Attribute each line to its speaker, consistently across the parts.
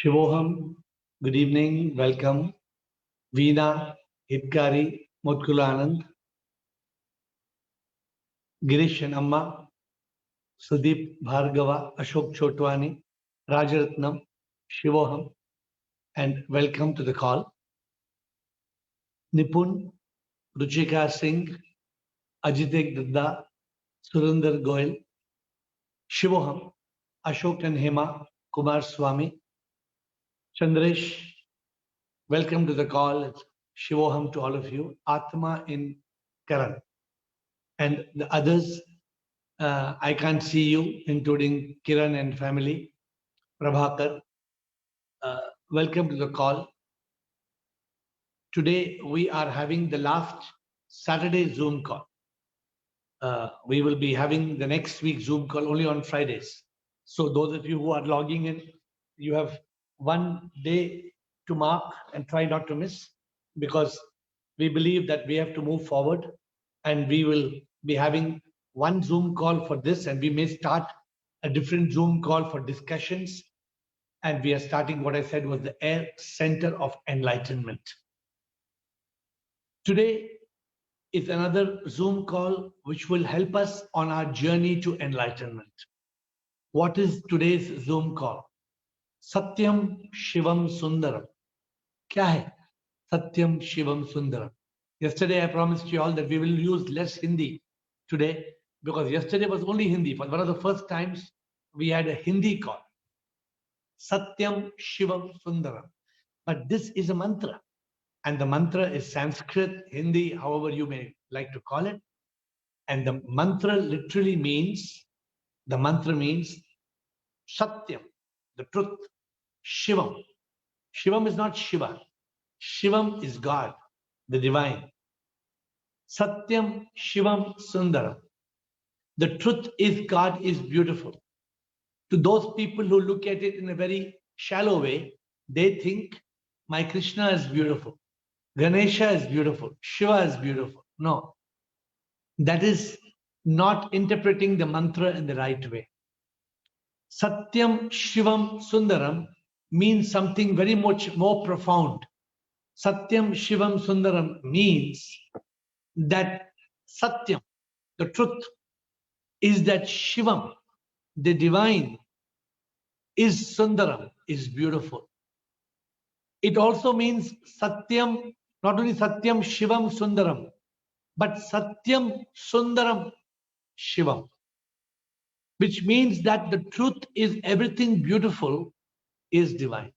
Speaker 1: Shivoham, good evening, welcome. Veena, Hitkari, Mutkulanand, Girish and Amma, Sudeep Bhargava, Ashok Chotwani, Rajaratnam, Shivoham, and welcome to the call. Nipun, Ruchika Singh, Ajitek Dadda, Surinder Goyal, Shivoham, Ashok and Hema, Kumar Swami, Chandresh, welcome to the call. It's Shivoham to all of you. Atma in Karan. And the others, I can't see you, including Kiran and family. Prabhakar, welcome to the call. Today we are having the last Saturday Zoom call. We will be having the next week Zoom call only on Fridays. So those of you who are logging in, you have one day to mark and try not to miss, because we believe that we have to move forward, and we will be having one Zoom call for this, and we may start a different Zoom call for discussions. And we are starting what I said was the Air Center of Enlightenment. Today is another Zoom call which will help us on our journey to enlightenment. What is today's Zoom call? Satyam Shivam Sundaram. Kya hai? Satyam Shivam Sundaram. Yesterday I promised you all that we will use less Hindi today, because yesterday was only Hindi. For one of the first times we had a Hindi call. Satyam Shivam Sundaram. But this is a mantra. And the mantra is Sanskrit, Hindi, however you may like to call it. And the mantra literally means, Satyam, the truth. Shivam. Shivam is not Shiva. Shivam is God, the divine. Satyam Shivam Sundaram. The truth is God is beautiful. To those people who look at it in a very shallow way, they think my Krishna is beautiful, Ganesha is beautiful, Shiva is beautiful. No, that is not interpreting the mantra in the right way. Satyam Shivam Sundaram means something very much more profound. Satyam Shivam Sundaram means that Satyam, the truth, is that Shivam, the divine, is Sundaram, is beautiful. It also means Satyam, not only Satyam Shivam Sundaram, but Satyam Sundaram Shivam, which means that the truth is everything beautiful is divine.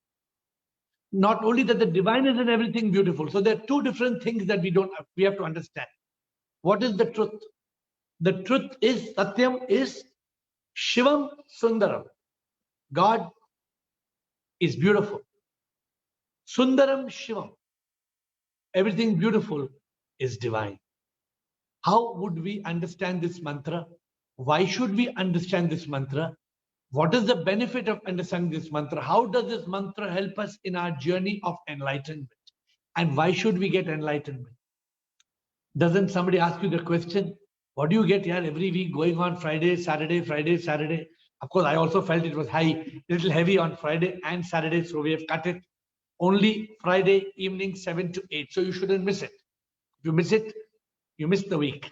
Speaker 1: Not only that the divine is in everything beautiful. So there are two different things that we have to understand. What is the truth? The truth is, Satyam is Shivam Sundaram. God is beautiful. Sundaram Shivam. Everything beautiful is divine. How would we understand this mantra? Why should we understand this mantra? What is the benefit of understanding this mantra? How does this mantra help us in our journey of enlightenment? And why should we get enlightenment? Doesn't somebody ask you the question, what do you get here every week going on Friday, Saturday, Friday, Saturday? Of course, I also felt it was little heavy on Friday and Saturday, so we have cut it. Only Friday evening 7 to 8. So you shouldn't miss it. If you miss it, you miss the week.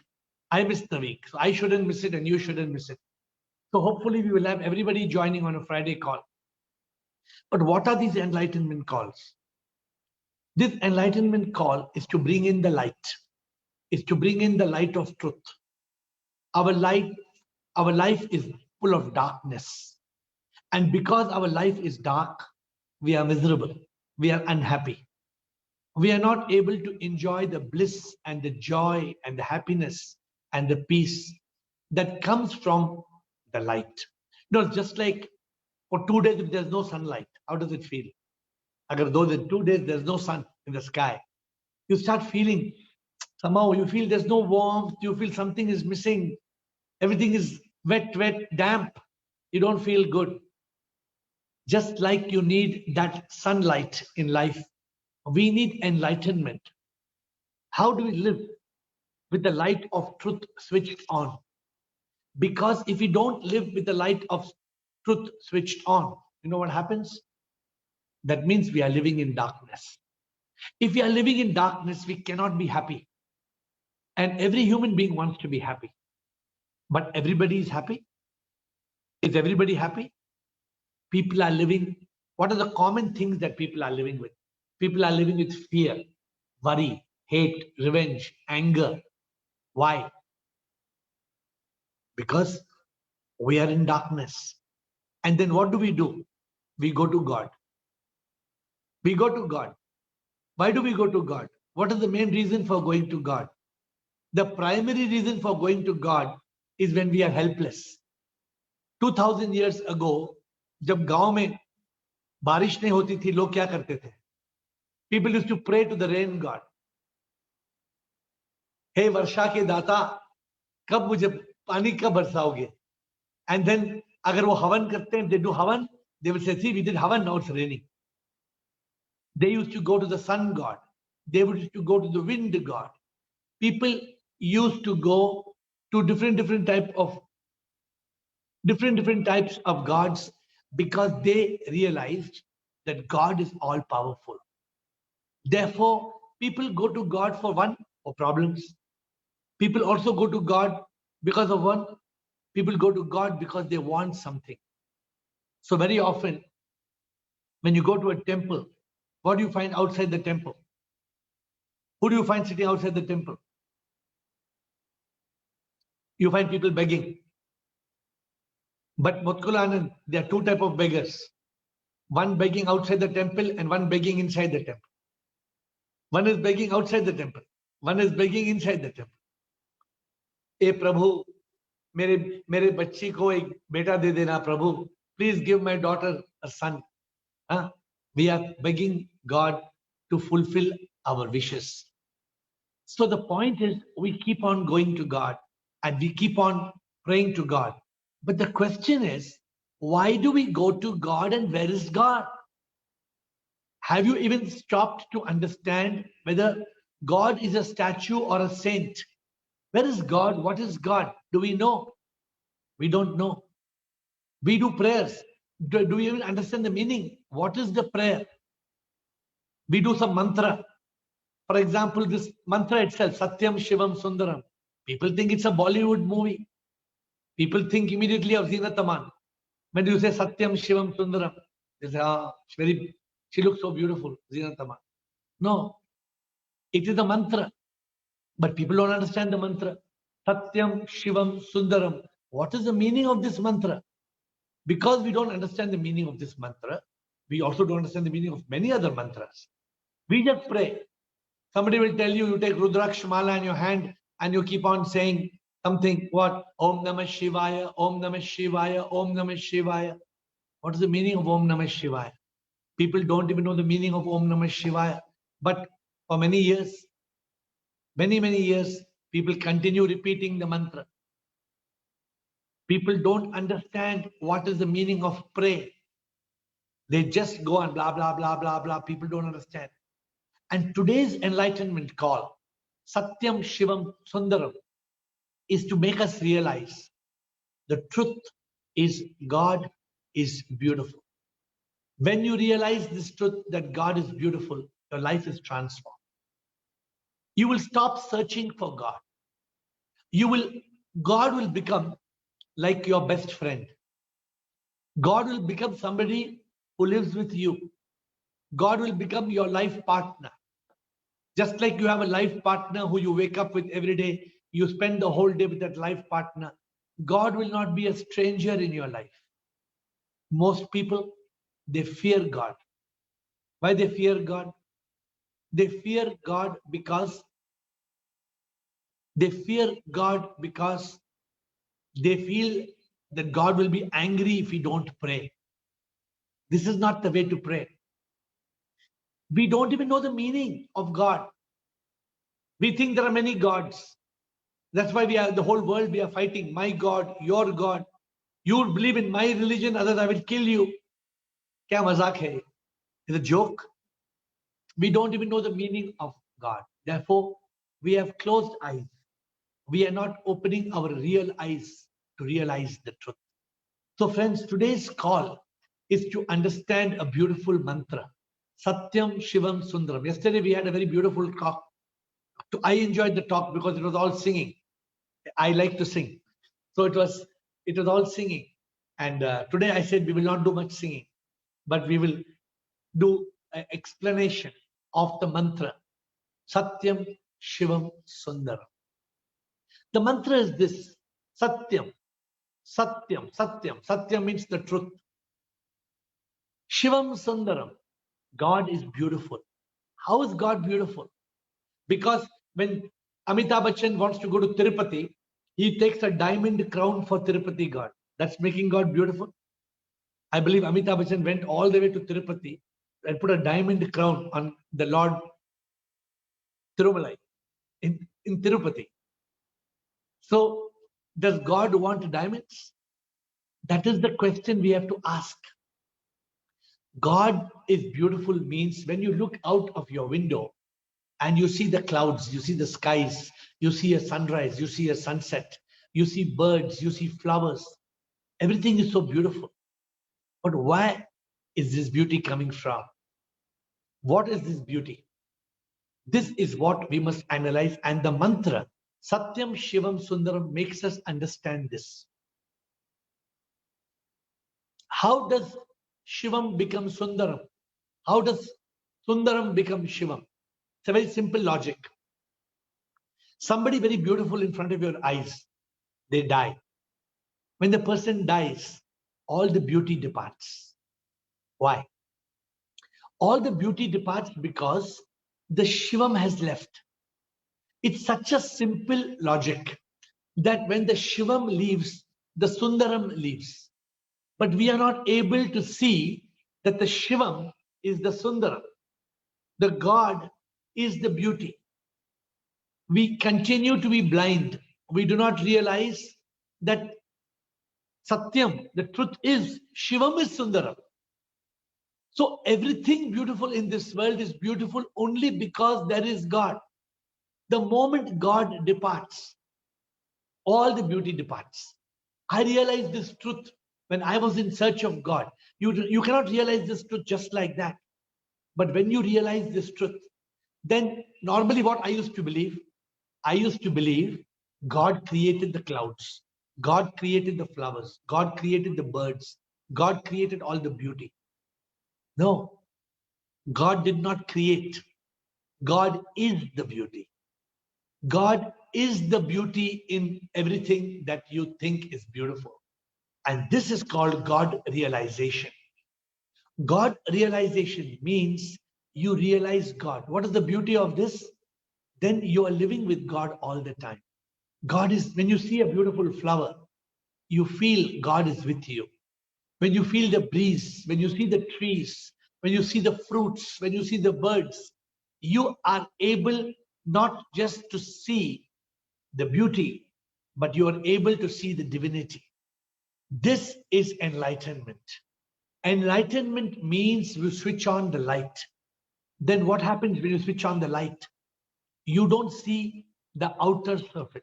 Speaker 1: I missed the week. So I shouldn't miss it and you shouldn't miss it. So hopefully we will have everybody joining on a Friday call. But what are these enlightenment calls? This enlightenment call is to bring in the light, is to bring in the light of truth. Our life is full of darkness. And because our life is dark, we are miserable, we are unhappy. We are not able to enjoy the bliss and the joy and the happiness and the peace that comes from the light. Just like for 2 days, if there's no sunlight, how does it feel? Agar those 2 days there's no sun in the sky, you start feeling somehow, you feel there's no warmth, you feel something is missing, everything is wet, damp, you don't feel good. Just like you need that sunlight in life, we need enlightenment. How do we live? With the light of truth switched on. Because if we don't live with the light of truth switched on, you know what happens? That means we are living in darkness. If we are living in darkness, we cannot be happy. And every human being wants to be happy. But everybody is happy? Is everybody happy? People are living, what are the common things that people are living with? People are living with fear, worry, hate, revenge, anger. Why? Because we are in darkness. And then what do? We go to God. We go to God. Why do we go to God? What is the main reason for going to God? The primary reason for going to God is when we are helpless. 2000 years ago, जब गांव में बारिश नहीं होती थी, लोग क्या करते थे? People used to pray to the rain god. हे वर्षा के दाता, कब मुझे पानी कब बरसाओगे? And then अगर वो हवन करते हैं, they do havan, they will say, see, we did havan, now it's raining. They used to go to the sun god. They used to go to the wind god. People used to go to different types of gods because they realized that God is all powerful. Therefore, people go to God for problems. People also go to God because of people go to God because they want something. So very often, when you go to a temple, what do you find outside the temple? Who do you find sitting outside the temple? You find people begging. But Mutkulanand, there are two types of beggars. One begging outside the temple and one begging inside the temple. One is begging outside the temple. One is begging inside the temple. ए प्रभु, मेरे बच्ची को एक बेटा दे देना प्रभु. Please give my daughter a son. We are begging God to fulfill our wishes. So the point is, we keep on going to God and we keep on praying to God. But the question is, why do we go to God and where is God? Have you even stopped to understand whether God is a statue or a saint? Where is God? What is God? Do we know? We don't know. We do prayers. Do we even understand the meaning? What is the prayer? We do some mantra. For example, this mantra itself, Satyam Shivam Sundaram. People think it's a Bollywood movie. People think immediately of Zeenat Aman. When you say Satyam Shivam Sundaram, they say, she looks so beautiful, Zeenat Aman. No, it is a mantra. But people don't understand the mantra. Satyam Shivam Sundaram. What is the meaning of this mantra? Because we don't understand the meaning of this mantra, we also don't understand the meaning of many other mantras. We just pray. Somebody will tell you, you take Rudraksh Mala in your hand and you keep on saying something, what? Om Namah Shivaya, Om Namah Shivaya, Om Namah Shivaya. What is the meaning of Om Namah Shivaya? People don't even know the meaning of Om Namah Shivaya. But for many years, many years, people continue repeating the mantra. People don't understand what is the meaning of pray. They just go and blah, blah, blah, blah, blah. People don't understand. And today's enlightenment call, Satyam Shivam Sundaram, is to make us realize the truth is God is beautiful. When you realize this truth that God is beautiful, your life is transformed. You will stop searching for God. God will become like your best friend. God will become somebody who lives with you. God will become your life partner. Just like you have a life partner who you wake up with every day, you spend the whole day with that life partner. God will not be a stranger in your life. Most people, they fear God. Why they fear God? They fear God because they feel that God will be angry if we don't pray. This is not the way to pray. We don't even know the meaning of God. We think there are many gods. That's why the whole world, we are fighting. My God, your God. You believe in my religion, otherwise I will kill you. Kya mazak hai? It's a joke. We don't even know the meaning of God. Therefore, we have closed eyes. We are not opening our real eyes to realize the truth. So friends, today's call is to understand a beautiful mantra. Satyam Shivam Sundaram. Yesterday we had a very beautiful talk. I enjoyed the talk because it was all singing. I like to sing. So it was all singing. And today I said we will not do much singing, but we will do an explanation of the mantra. Satyam Shivam Sundaram. The mantra is this. Satyam. Satyam. Satyam. Satyam means the truth. Shivam Sundaram. God is beautiful. How is God beautiful? Because when Amitabh Bachchan wants to go to Tirupati, he takes a diamond crown for Tirupati God. That's making God beautiful. I believe Amitabh Bachchan went all the way to Tirupati and put a diamond crown on the Lord Tirumalai in Tirupati. So, does God want diamonds? That is the question we have to ask. God is beautiful means when you look out of your window and you see the clouds, you see the skies, you see a sunrise, you see a sunset, you see birds, you see flowers. Everything is so beautiful. But where is this beauty coming from? What is this beauty? This is what we must analyze, and the mantra Satyam Shivam Sundaram makes us understand this. How does Shivam become Sundaram? How does Sundaram become Shivam? It's a very simple logic. Somebody very beautiful in front of your eyes, they die. When the person dies, all the beauty departs. Why? All the beauty departs because the Shivam has left. It's such a simple logic that when the Shivam leaves, the Sundaram leaves. But we are not able to see that the Shivam is the Sundaram. The God is the beauty. We continue to be blind. We do not realize that Satyam, the truth is, Shivam is Sundaram. So everything beautiful in this world is beautiful only because there is God. The moment God departs, all the beauty departs. I realized this truth when I was in search of God. You cannot realize this truth just like that. But when you realize this truth, then normally what I used to believe God created the clouds, God created the flowers, God created the birds, God created all the beauty. No, God did not create. God is the beauty. God is the beauty in everything that you think is beautiful. And this is called God realization. God realization means you realize God. What is the beauty of this? Then you are living with God all the time. God is, when you see a beautiful flower, you feel God is with you. When you feel the breeze, when you see the trees, when you see the fruits, when you see the birds, you are able not just to see the beauty, but you are able to see the divinity. This is enlightenment. Enlightenment means you switch on the light. Then what happens when you switch on the light? You don't see the outer surface.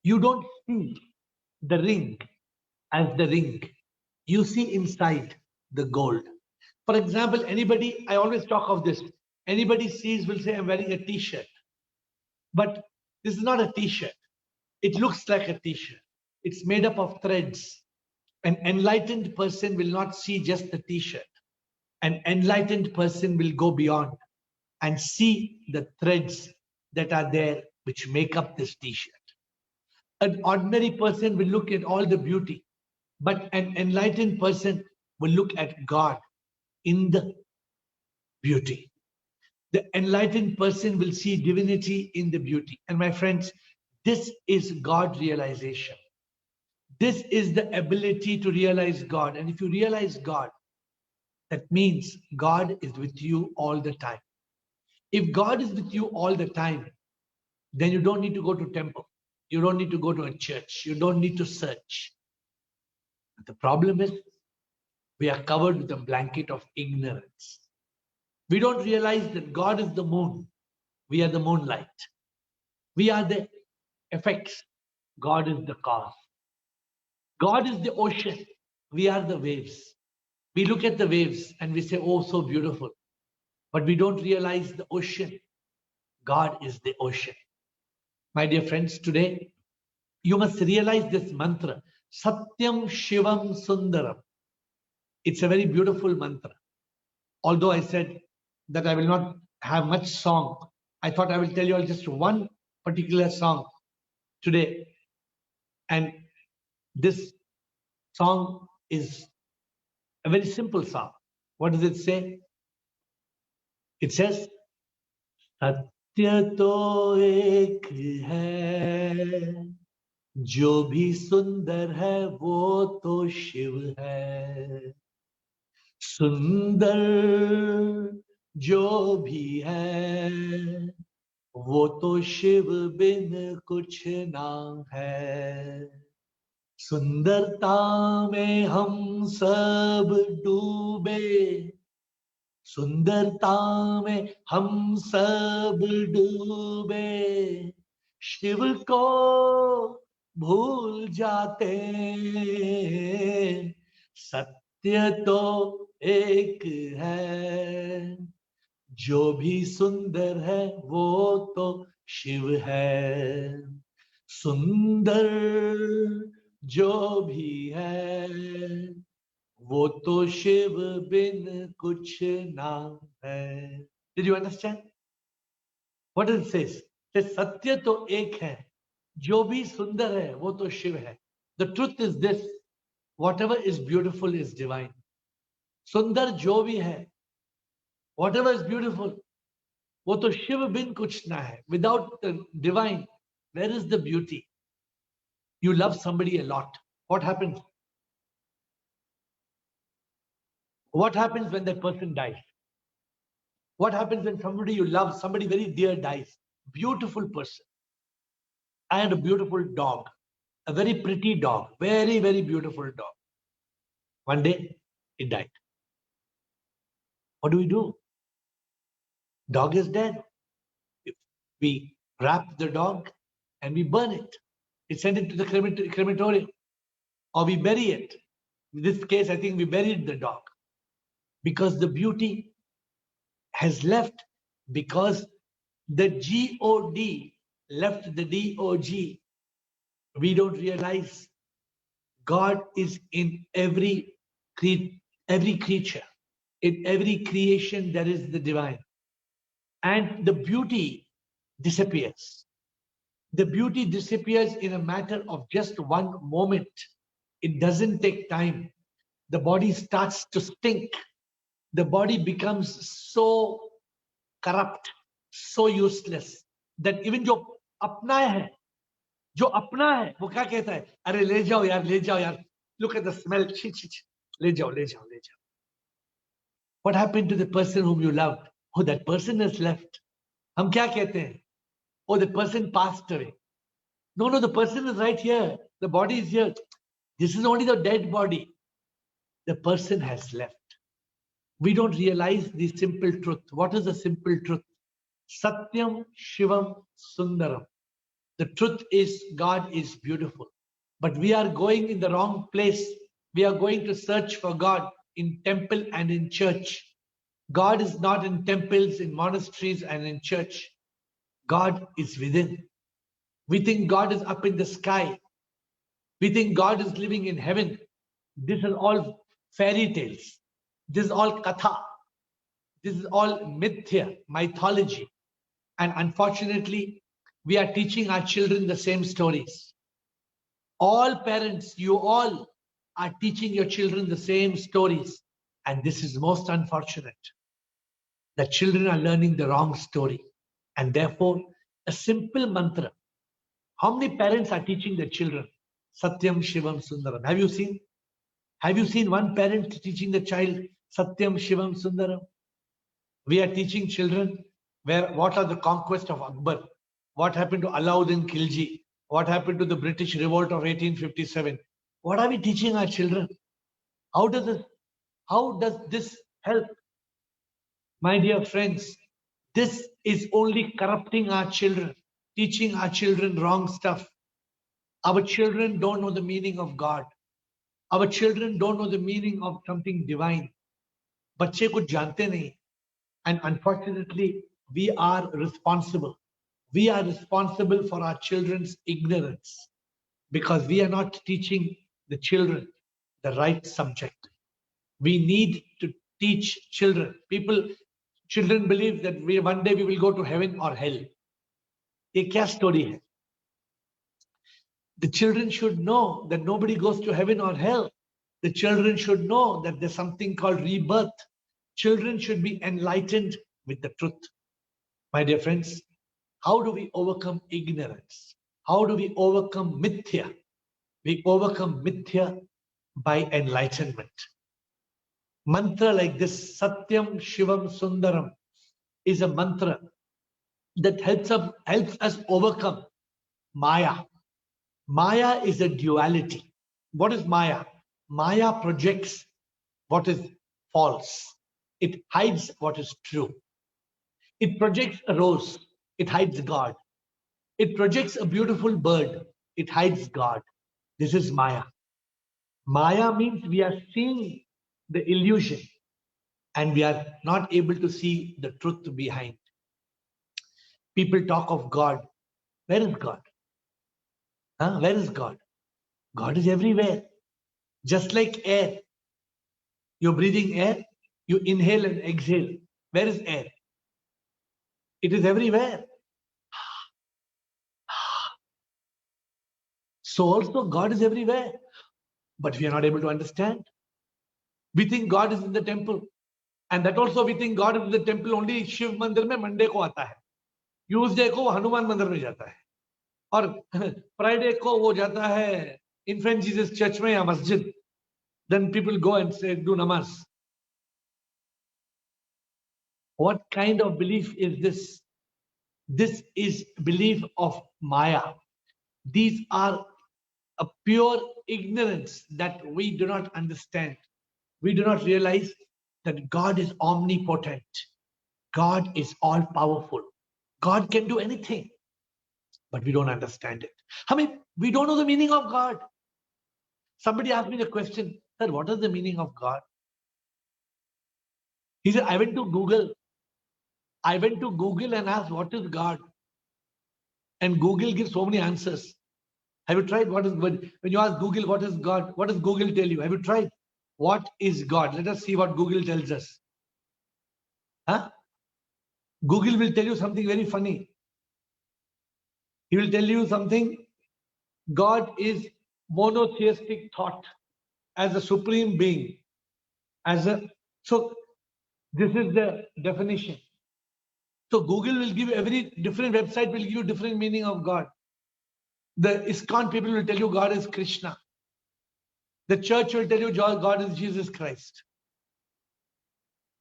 Speaker 1: You don't see the ring as the ring. You see inside the gold. For example, anybody, I always talk of this, anybody sees will say, I'm wearing a t-shirt. But this is not a t-shirt. It looks like a t-shirt. It's made up of threads. An enlightened person will not see just the t-shirt. An enlightened person will go beyond. and see the threads that are there which make up this t-shirt. An ordinary person will look at all the beauty, but an enlightened person will look at God in the beauty. The enlightened person will see divinity in the beauty. And my friends, this is God realization. This is the ability to realize God. And if you realize God, that means God is with you all the time. If God is with you all the time, then you don't need to go to temple. You don't need to go to a church. You don't need to search. But the problem is we are covered with a blanket of ignorance. We don't realize that God is the moon. We are the moonlight. We are the effects. God is the cause. God is the ocean. We are the waves. We look at the waves and we say, oh, so beautiful. But we don't realize the ocean. God is the ocean. My dear friends, today you must realize this mantra, Satyam Shivam Sundaram. It's a very beautiful mantra. Although I said that I will not have much song, I thought I will tell you all just one particular song today. And this song is a very simple song. What does it say? It says, Satya to ek hai, जो भी सुंदर है वो तो शिव है. सुंदर जो भी है वो तो शिव बिन कुछ ना है. सुंदरता में हम सब डूबे, सुंदरता में हम सब डूबे, शिव को भूल जाते. सत्य तो एक है, जो भी सुंदर है वो तो शिव है. सुंदर जो भी है वो तो शिव बिन कुछ ना है. Did you understand? What does it say? It says, सत्य तो एक है, जो भी सुंदर है वो तो शिव है. The truth is this, whatever is beautiful is divine. सुंदर जो भी है, whatever is beautiful, वो तो शिव बिन कुछ ना है. Without the divine, where is the beauty? You love somebody a lot. What happens? What happens when that person dies? What happens when somebody you love, somebody very dear dies? Beautiful person. I had a beautiful dog, a very pretty dog, very, very beautiful dog. One day, it died. What do? Dog is dead. We wrap the dog and we burn it. We send it to the crematorium or we bury it. In this case, I think we buried the dog because the beauty has left, because the God left the Dog. We don't realize God is in every creature. In every creation, there is the divine. And the beauty disappears. The beauty disappears in a matter of just one moment. It doesn't take time. The body starts to stink. The body becomes so corrupt, so useless, that even जो अपना है, वो क्या कहता है? अरे ले जाओ यार. Look at the smell. ले जाओ. What happened to the person whom you loved? Oh, that person has left. हम क्या कहते हैं? Oh, the person passed away. No, the person is right here. The body is here. This is only the dead body. The person has left. We don't realize the simple truth. What is the simple truth? Satyam Shivam Sundaram. The truth is God is beautiful. But we are going in the wrong place. We are going to search for God in temple and in church. God is not in temples, in monasteries and in church. God is within. We think God is up in the sky. We think God is living in heaven. This is all fairy tales. This is all katha. This is all mythia, mythology. And unfortunately, we are teaching our children the same stories. All parents, you all are teaching your children the same stories. And this is most unfortunate. The children are learning the wrong story. And therefore, a simple mantra. How many parents are teaching their children Satyam Shivam Sundaram? Have you seen? Have you seen one parent teaching the child Satyam Shivam Sundaram? We are teaching children what are the conquest of Akbar? What happened to Alauddin Khilji? What happened to the British revolt of 1857? What are we teaching our children? How does this help? My dear friends, this is only corrupting our children, teaching our children wrong stuff. Our children don't know the meaning of God. Our children don't know the meaning of something divine. बच्चे कुछ जानते नहीं. And unfortunately, we are responsible. We are responsible for our children's ignorance because we are not teaching the children the right subject. We need to teach children. Children believe that one day we will go to heaven or hell. ये क्या story है? The children should know that nobody goes to heaven or hell. The children should know that there's something called rebirth. Children should be enlightened with the truth. My dear friends, how do we overcome ignorance? How do we overcome mithya? We overcome mithya by enlightenment. Mantra like this, Satyam Shivam Sundaram, is a mantra that helps us overcome Maya. Maya is a duality. What is Maya? Maya projects what is false. It hides what is true. It projects a rose. It hides God. It projects a beautiful bird. It hides God. This is Maya. Maya means we are seeing the illusion and we are not able to see the truth behind. People talk of God. Where is God? Where is God? God is everywhere. Just like air. You're breathing air. You inhale and exhale. Where is air? It is everywhere. So also God is everywhere. But we are not able to understand. We think God is in the temple. And that also we think God is in the temple only Shiv Mandir में Monday को आता है. Tuesday को वो हनुमान मंदिर में जाता है. और Friday को वो जाता है Infant Jesus Church में या मस्जिद. Then people go and say, do namaz. What kind of belief is this? This is belief of Maya. These are a pure ignorance that we do not understand. We do not realize that God is omnipotent. God is all powerful. God can do anything. But we don't understand it. I mean, we don't know the meaning of God. Somebody asked me the question, sir, what is the meaning of God? He said, I went to Google and asked, what is God? And Google gives so many answers. Have you tried when you ask Google, what is God? What does Google tell you? Have you tried? What is God? Let us see what Google tells us. Google will tell you something very funny. He will tell you something. God is monotheistic thought as a supreme being. So this is the definition. So Google will give you, every different website will give you different meaning of God. The ISKCON people will tell you God is Krishna. The church will tell you God is Jesus Christ.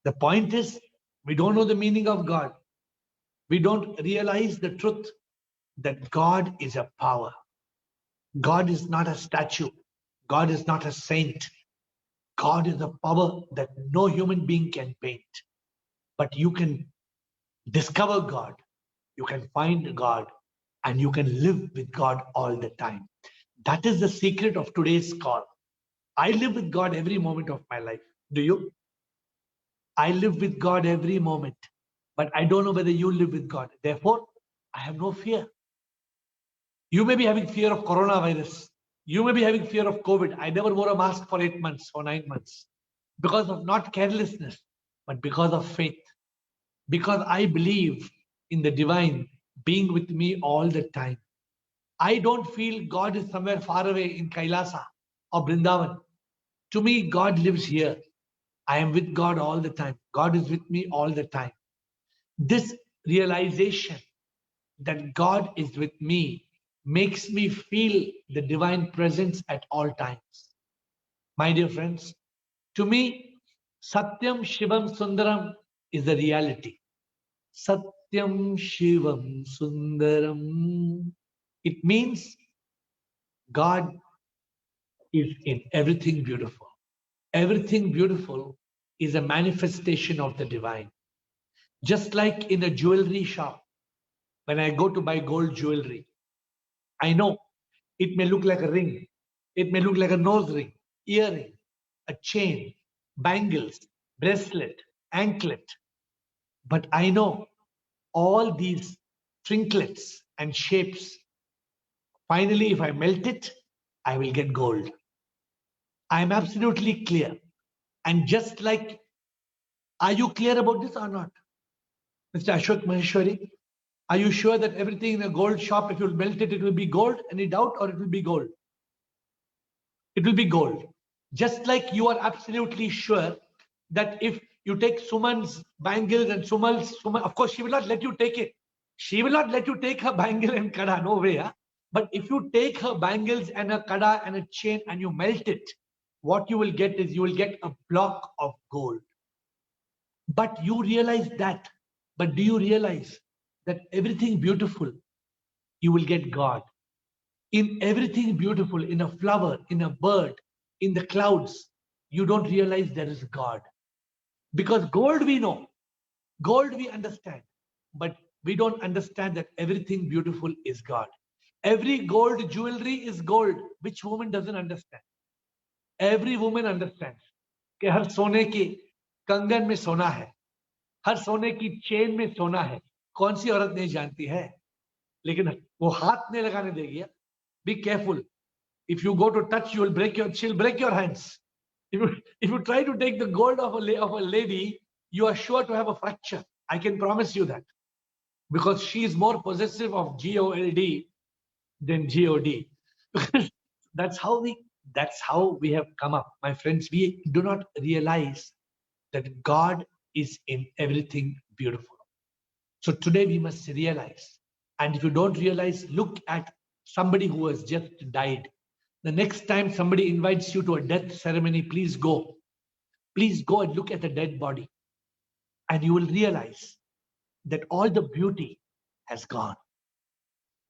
Speaker 1: The point is, we don't know the meaning of God. We don't realize the truth that God is a power. God is not a statue. God is not a saint. God is a power that no human being can paint. But you can discover God. You can find God. And you can live with God all the time. That is the secret of today's call. I live with God every moment of my life. Do you? I live with God every moment. But I don't know whether you live with God. Therefore, I have no fear. You may be having fear of coronavirus. You may be having fear of COVID. I never wore a mask for 8 months or 9 months. Because of not carelessness, but because of faith. because I believe in the divine being with me all the time. I don't feel God is somewhere far away in Kailasa or Brindavan. To me, God lives here. I am with God all the time. God is with me all the time. This realization that God is with me makes me feel the divine presence at all times. My dear friends, to me, Satyam Shivam Sundaram is the reality. Satyam Shivam Sundaram. It means God is in everything beautiful. Everything beautiful is a manifestation of the divine. Just like in a jewelry shop, when I go to buy gold jewelry, I know it may look like a ring, it may look like a nose ring, earring, a chain, bangles, bracelet, anklet. But I know all these trinklets and shapes, finally, if I melt it, I will get gold. I am absolutely clear. And just like, are you clear about this or not? Mr. Ashok Maheshwari, are you sure that everything in a gold shop, if you melt it, it will be gold? Any doubt, or it will be gold? It will be gold. Just like you are absolutely sure that if you take Suman's bangles and Suman, of course, she will not let you take it. She will not let you take her bangle and kada, no way. Huh? But if you take her bangles and a kada and a chain and you melt it, what you will get is you will get a block of gold. But you realize that. But do you realize that everything beautiful, you will get God? In everything beautiful, in a flower, in a bird, in the clouds, you don't realize there is God. Because gold we know, gold we understand, but we don't understand that everything beautiful is God. Every gold jewelry is gold. Which woman doesn't understand? Every woman understands कि हर सोने की कंगन में सोना है, हर सोने की chain में सोना है. कौन सी औरत नहीं जानती है? लेकिन वो हाथ नहीं लगाने देगी. Be careful. If you go to touch, you will she'll break your hands. If you try to take the gold of a lady, you are sure to have a fracture. I can promise you that. Because she is more possessive of GOLD than GOD. that's how we have come up. My friends, we do not realize that God is in everything beautiful. So today we must realize. And if you don't realize, look at somebody who has just died. The next time somebody invites you to a death ceremony, please go. Please go and look at the dead body. And you will realize that all the beauty has gone.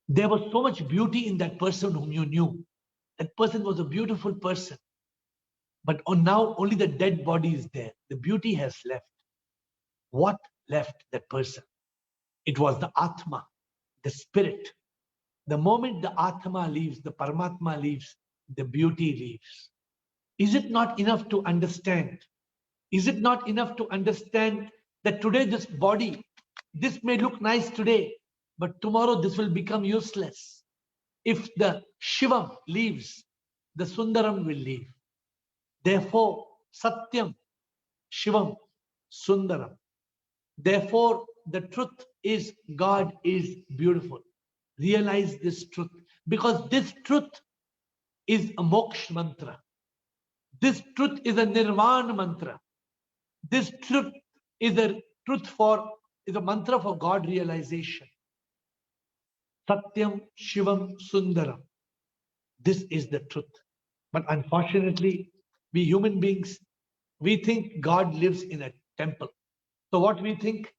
Speaker 1: There was so much beauty in that person whom you knew. That person was a beautiful person. But now only the dead body is there. The beauty has left. What left that person? It was the Atma, the spirit. The moment the Atma leaves, the Paramatma leaves, the beauty leaves. Is it not enough to understand? Is it not enough to understand that today this body, this may look nice today, but tomorrow this will become useless? If the Shivam leaves, the Sundaram will leave. Therefore, Satyam, Shivam, Sundaram. Therefore, the truth is God is beautiful. Realize this truth, because this truth is a moksha mantra. This truth is a nirvana mantra. This truth is a mantra for God realization. Satyam Shivam Sundaram. This is the truth. But unfortunately, we human beings, we think God lives in a temple. So what we think,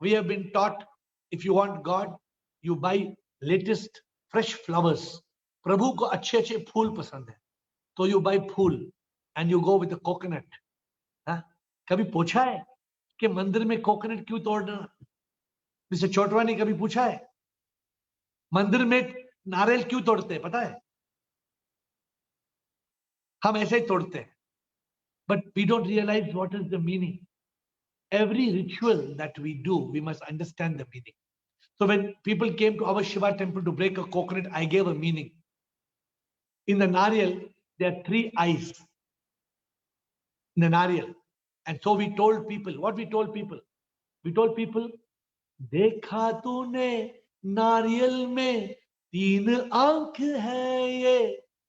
Speaker 1: we have been taught, if you want God, you buy latest fresh flowers. प्रभु को अच्छे अच्छे फूल पसंद है, तो you buy fool and you go with a coconut. हाँ? कभी पूछा है कि मंदिर में कोकोनट क्यों तोड़ना? मिस्टर चोटवानी कभी पूछा है मंदिर में नारियल क्यों तोड़ते हैं? पता है? हम ऐसे ही तोड़ते हैं. But we don't realize what is the meaning. Every ritual that we do, we must understand the meaning. So when people came to our Shiva temple to break a coconut, I gave a meaning. In the Nariyal, there are 3 eyes in the Nariyal. And so we told people, what we told people? We told people, देखा तूने नारियल में 3 आंख है ये,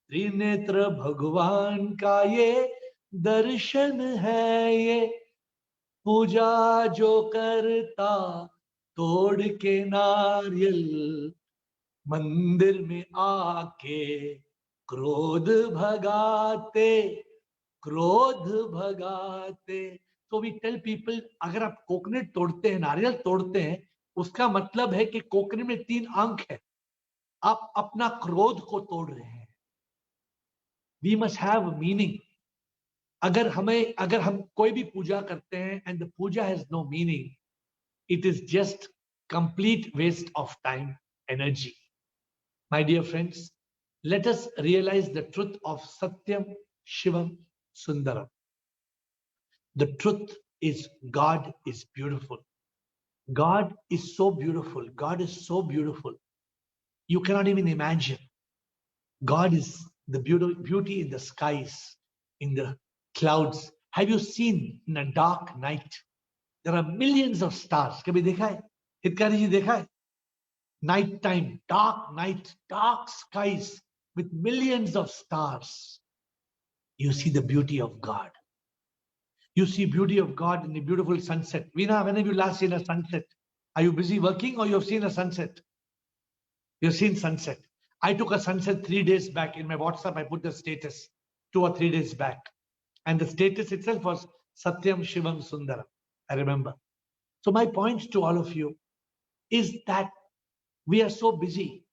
Speaker 1: त्रिनेत्र भगवान का ये दर्शन है ये, पूजा जो करता तोड़ के नारियल, मंदिर में आके क्रोध भगाते, क्रोध भगाते. तो वी टेल पीपल, अगर आप कोकोनट तोड़ते हैं, नारियल तोड़ते हैं, उसका मतलब है कि कोकोनट में 3 आंख है, आप अपना क्रोध को तोड़ रहे हैं. We must have meaning. अगर हम कोई भी पूजा करते हैं and the puja has no meaning, it is just complete waste of time, energy. My dear friends, let us realize the truth of Satyam, Shivam, Sundaram. The truth is God is beautiful. God is so beautiful. God is so beautiful. You cannot even imagine. God is the beauty in the skies, in the clouds. Have you seen in a dark night? There are millions of stars. कभी देखा है? हितकारी जी देखा है? Night time, dark skies with millions of stars. You see the beauty of God. You see beauty of God in the beautiful sunset. Veena, when have you last seen a sunset? Are you busy working or you have seen a sunset? You've seen sunset. I took a sunset 3 days back in my WhatsApp. I put the status 2 or 3 days back. And the status itself was Satyam Shivam Sundaram. I remember. So my point to all of you is that we are so busy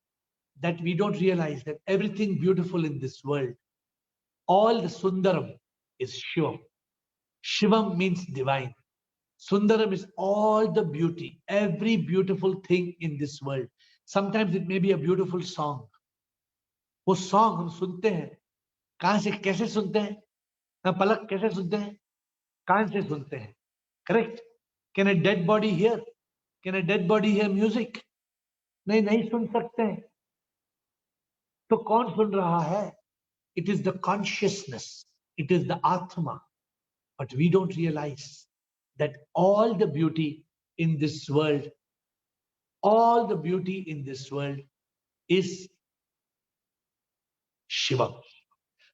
Speaker 1: that we don't realize that everything beautiful in this world, all the Sundaram is Shivam. Shivam means divine. Sundaram is all the beauty, every beautiful thing in this world. Sometimes it may be a beautiful song. वो song हम सुनते हैं, कहां से कैसे सुनते हैं? पलक कैसे सुनते हैं? कान से सुनते हैं. Correct? Can a dead body hear? Can a dead body hear music? नहीं सुन सकते हैं. तो कौन सुन रहा है? It is the consciousness. It is the Atma. But we don't realize that all the beauty in this world, all the beauty in this world is Shiva.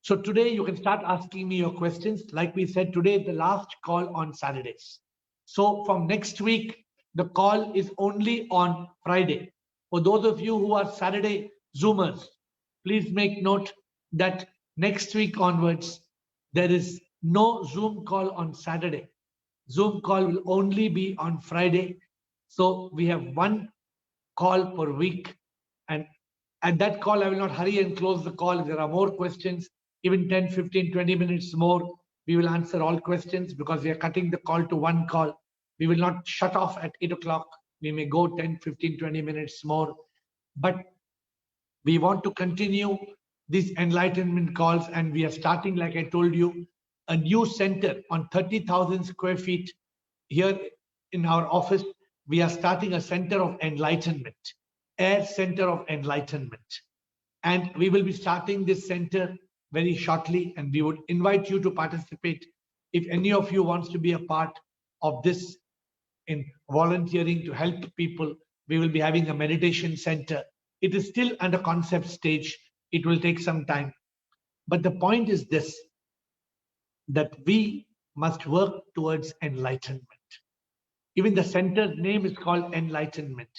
Speaker 1: So today you can start asking me your questions. Like we said, today is the last call on Saturdays. So from next week, the call is only on Friday. For those of you who are Saturday Zoomers, please make note that next week onwards, there is no Zoom call on Saturday. Zoom call will only be on Friday. So we have one call per week. And at that call, I will not hurry and close the call. If there are more questions, even 10, 15, 20 minutes more, we will answer all questions because we are cutting the call to one call. We will not shut off at 8 o'clock. We may go 10, 15, 20 minutes more. But we want to continue these enlightenment calls, and we are starting, like I told you, a new center on 30,000 square feet here in our office. We are starting a center of enlightenment, Air Center of Enlightenment. And we will be starting this center very shortly, and we would invite you to participate. If any of you wants to be a part of this in volunteering to help people, we will be having a meditation center. It is still under concept stage. It will take some time. But the point is this, that we must work towards enlightenment. Even the center's name is called Enlightenment.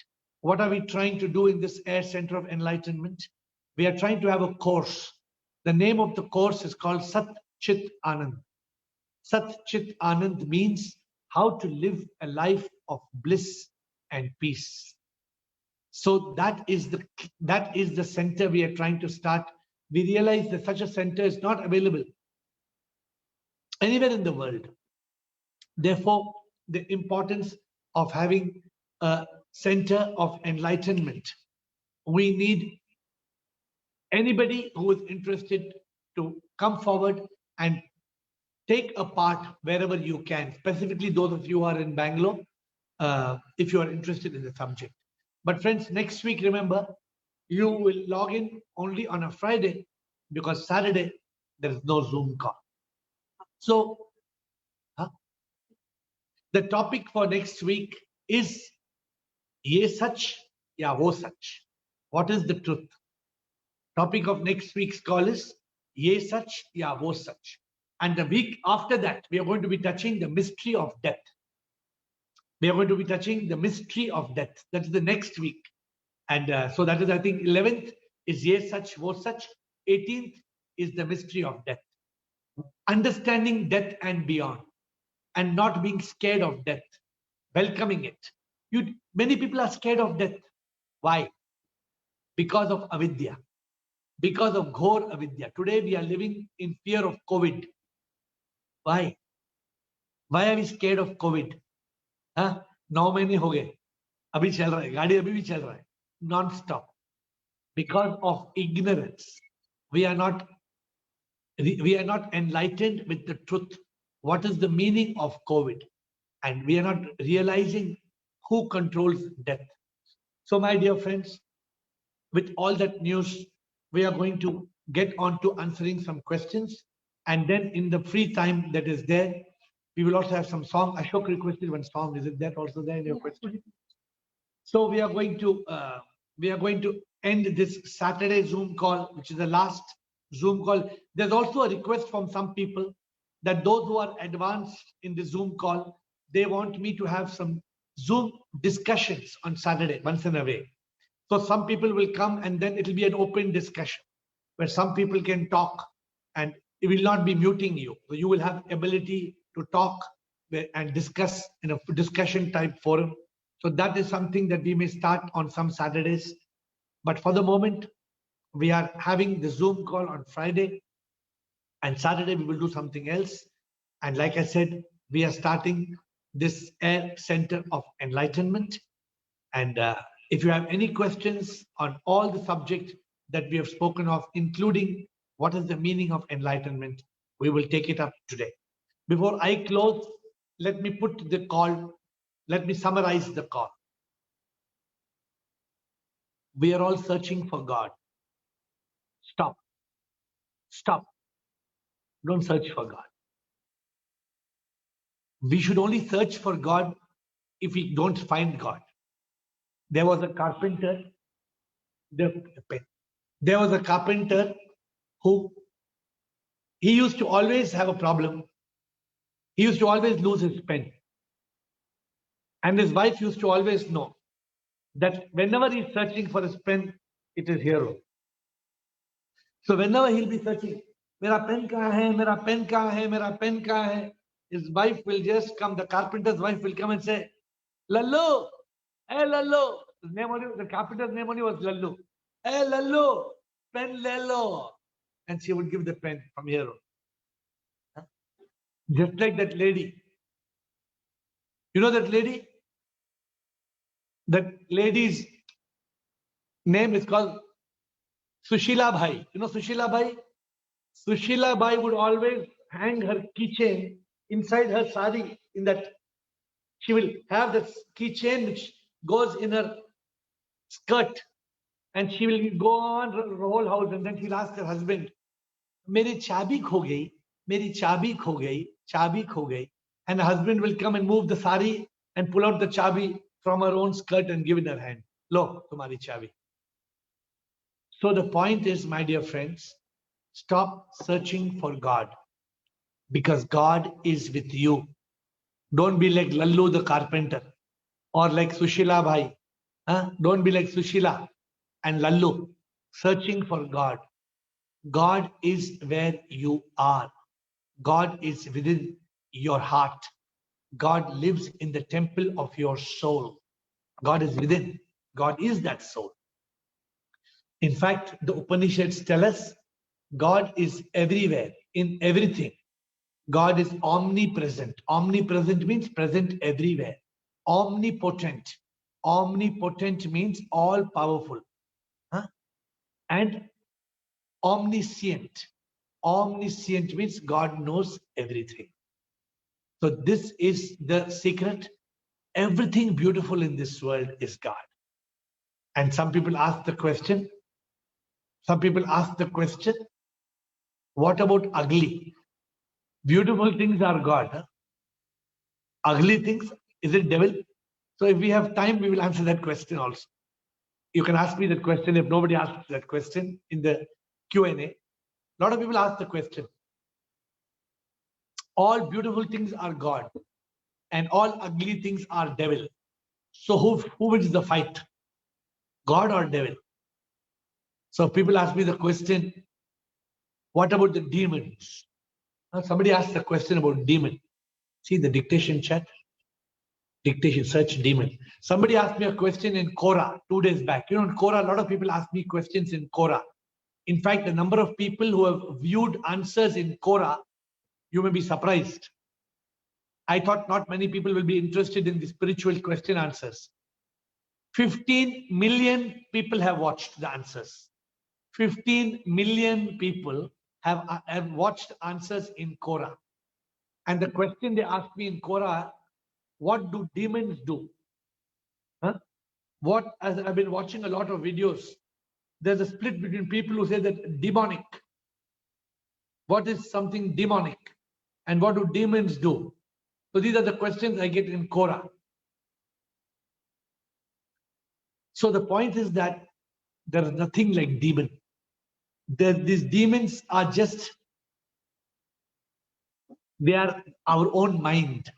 Speaker 1: What are we trying to do in this Air Center of Enlightenment? We are trying to have a course. The name of the course is called Sat Chit Anand. Sat Chit Anand means how to live a life of bliss and peace. So that is the center we are trying to start. We realize that such a center is not available anywhere in the world. Therefore, the importance of having a center of enlightenment. We need anybody who is interested to come forward and take a part wherever you can, specifically those of you who are in Bangalore, if you are interested in the subject. But friends, next week, remember, you will log in only on a Friday because Saturday, there is no Zoom call. So, The topic for next week is Ye Sach Ya Wo Sach. What is the truth? Topic of next week's call is Ye Sach Ya Wo Sach. And the week after that, we are going to be touching the mystery of death. We are going to be touching the mystery of death. That's the next week. And so that is, I think, 11th is Ye Sach Wo Sach. 18th is the mystery of death. Understanding death and beyond, and not being scared of death, welcoming it. Many people are scared of death. Why? Because of avidya, because of ghor avidya. Today we are living in fear of COVID. Why? Why are we scared of COVID? 9 महीने हो गए, अभी चल रहा है, गाड़ी अभी भी चल रहा है, non-stop. Because of ignorance, we are not enlightened with the truth. What is the meaning of COVID? And we are not realizing who controls death. So, my dear friends, with all that news, we are going to get on to answering some questions. And then in the free time that is there, we will also have some song. Ashok requested one song. Is it that also there in your question? So we are going to end this Saturday Zoom call, which is the last Zoom call. There's also a request from some people that those who are advanced in the Zoom call, they want me to have some Zoom discussions on Saturday, once in a way. So some people will come and then it will be an open discussion where some people can talk and it will not be muting you. So you will have ability to talk and discuss in a discussion type forum. So that is something that we may start on some Saturdays. But for the moment, we are having the Zoom call on Friday, and Saturday we will do something else. And like I said, we are starting this Air Center of Enlightenment. And if you have any questions on all the subjects that we have spoken of, including what is the meaning of enlightenment, we will take it up today. Before I close, let me put the call, let me summarize the call. We are all searching for God. Stop. Stop. Don't search for God. We should only search for God if we don't find God. There was a carpenter. There was a carpenter who he used to always have a problem. He used to always lose his pen. And his wife used to always know that whenever he's searching for his pen, it is here. So whenever he'll be searching, Mera pen kahan hai, mera pen kahan hai, mera pen kahan hai, his wife will just come, the carpenter's wife will come and say, Lallu, hey Lallu. The carpenter's name only was Lallu. Hey Lallu, pen lelo. And she would give the pen from here. Just like that lady. You know that lady? That lady's name is called Sushila Bhai. You know Sushila Bhai? Sushila Bhai would always hang her keychain inside her sari. In that, she will have the keychain which goes in her skirt, and she will go on the whole house, and then she'll ask her husband, "Meri chabi kho gayi, meri chabi kho gayi, chabi kho gayi." And the husband will come and move the sari and pull out the chabi from her own skirt and give it in her hand. Lo, tumhari chabi. So the point is, my dear friends, stop searching for God, because God is with you. Don't be like Lallu the carpenter or like Sushila Bhai. Don't be like Sushila and Lallu searching for God. God is where you are. God is within your heart. God lives in the temple of your soul. God is within. God is that soul. In fact, the Upanishads tell us God is everywhere, in everything. God is omnipresent. Omnipresent means present everywhere. Omnipotent. Omnipotent means all powerful. And omniscient. Omniscient means God knows everything. So this is the secret. Everything beautiful in this world is God. And some people ask the question, what about ugly? Beautiful things are God. Ugly things, is it devil? So if we have time, we will answer that question also. You can ask me that question if nobody asks that question in the Q&A. A lot of people ask the question. All beautiful things are God and all ugly things are devil. So who wins the fight? God or devil? So people ask me the question, what about the demons? Somebody asked the question about demon. See the dictation chat? Dictation, search demon. Somebody asked me a question in Quora 2 days back. You know, in Quora, a lot of people ask me questions in Quora. In fact, the number of people who have viewed answers in Quora, you may be surprised. I thought not many people will be interested in the spiritual question answers. 15 million people have watched the answers. 15 million people have watched answers in Quora. And the question they asked me in Quora, what do demons do? Huh? What, as I've been watching a lot of videos, there's a split between people who say that demonic. What is something demonic? And what do demons do? So these are the questions I get in Quora. So the point is that there is nothing like demon. These demons are just, they are our own mind.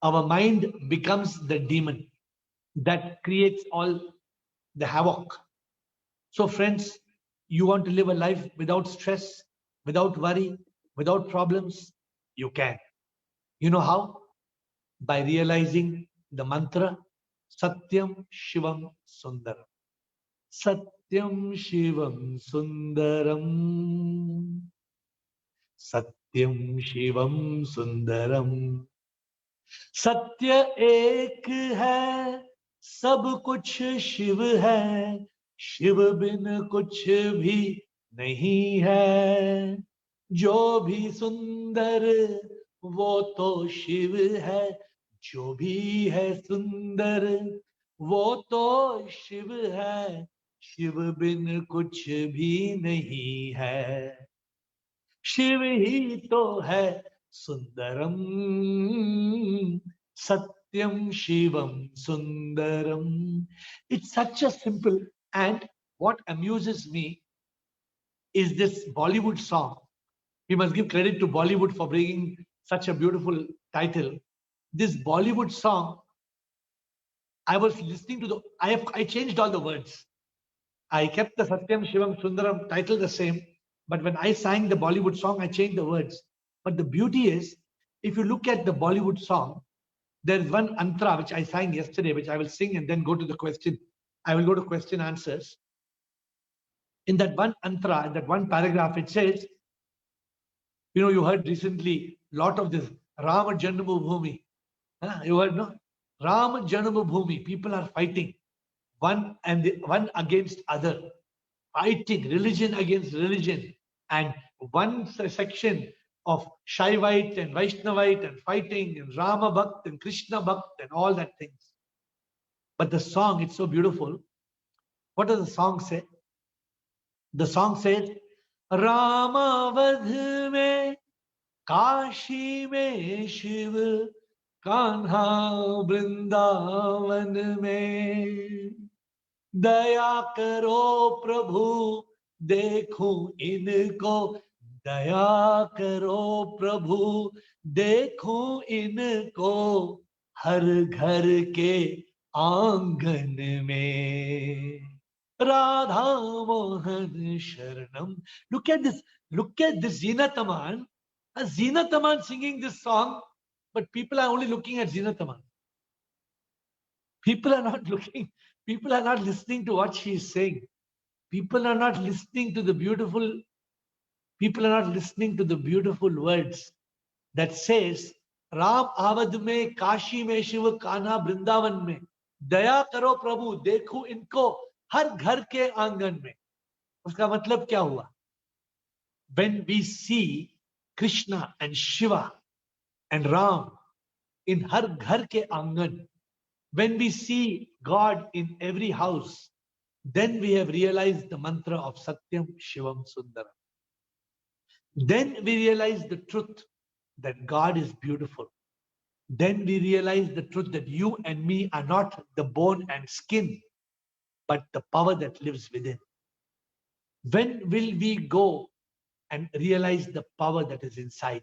Speaker 1: Our mind becomes the demon that creates all the havoc. So friends, you want to live a life without stress, without worry, without problems? You can. You know how? By realizing the mantra, Satyam Shivam Sundaram. Satyam Shivam Sundaram. Satyam Shivam Sundaram. सत्य एक है, सब कुछ शिव है, शिव बिन कुछ भी नहीं है, जो भी सुंदर वो तो शिव है, जो भी है सुंदर वो तो शिव है, शिव बिन कुछ भी नहीं है, शिव ही तो है सुंदरम, सत्यम Shivam Sundaram. It's such a simple, and what amuses me is this Bollywood song. We must give credit to Bollywood for bringing such a beautiful title. This Bollywood song, I was listening to I changed all the words. I kept the Satyam Shivam Sundaram title the same, but when I sang the Bollywood song, I changed the words. But the beauty is, if you look at the Bollywood song, there is one antra which I sang yesterday, which I will sing and then go to the question. I will go to question answers. In that one antra, in that one paragraph, it says, you know, you heard recently a lot of this Rama Janmabhoomi. You heard, no? Rama Janmabhoomi. People are fighting one against other, fighting religion against religion, and one section of Shaivite and Vaishnavite and fighting, and Rama Bhakt and Krishna Bhakt and all that things. But the song, it's so beautiful. What does the song say? The song says, Rama Vadh mein, Kashi mein Shiv, Kanha Vrindavan mein. दया करो प्रभु देखूं इनको, दया करो प्रभु देखूं इनको, हर घर के आंगन में राधा मोहन शरणम. Look at this Zeenat Aman. Zeenat Aman singing this song, but people are only looking at Zeenat Aman. People are not looking. People are not listening to what she is saying. People are not listening to the beautiful. People are not listening to the beautiful words that says, "Ram Avadh में, काशी में, शिव कान्हा वृंदावन में, दया करो प्रभु, देखो इनको हर घर के आंगन में." उसका मतलब क्या हुआ? When we see Krishna and Shiva and Ram in har ghar ke angan, when we see God in every house, then we have realized the mantra of Satyam Shivam Sundaram. Then we realize the truth that God is beautiful. then we realize the truth that you and me are not the bone and skin, but the power that lives within. When will we go and realize the power that is inside?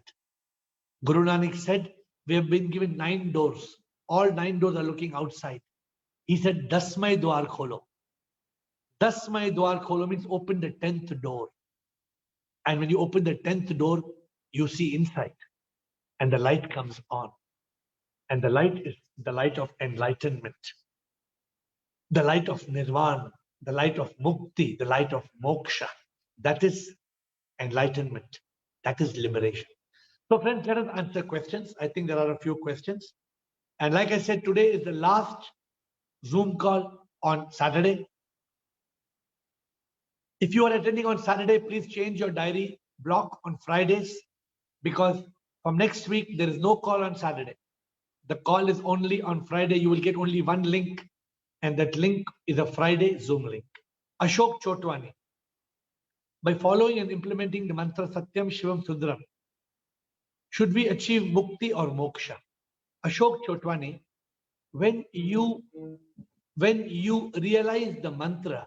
Speaker 1: Guru Nanak said, we have been given 9 doors. All 9 doors are looking outside. He said, Dasmai Dwar Kholo. Dasmai Dwar Kholo means open the 10th door. And when you open the 10th door, you see inside. And the light comes on. And the light is the light of enlightenment, the light of nirvana, the light of mukti, the light of moksha. That is enlightenment. That is liberation. So friends, let us answer questions. I think there are a few questions. And like I said, today is the last Zoom call on Saturday. If you are attending on Saturday, please change your diary block on Fridays, because from next week, there is no call on Saturday. The call is only on Friday. You will get only one link, and that link is a Friday Zoom link. Ashok Chotwani. By following and implementing the mantra Satyam Shivam Sundaram, should we achieve mukti or moksha? Ashok Chotwani, when you realize the mantra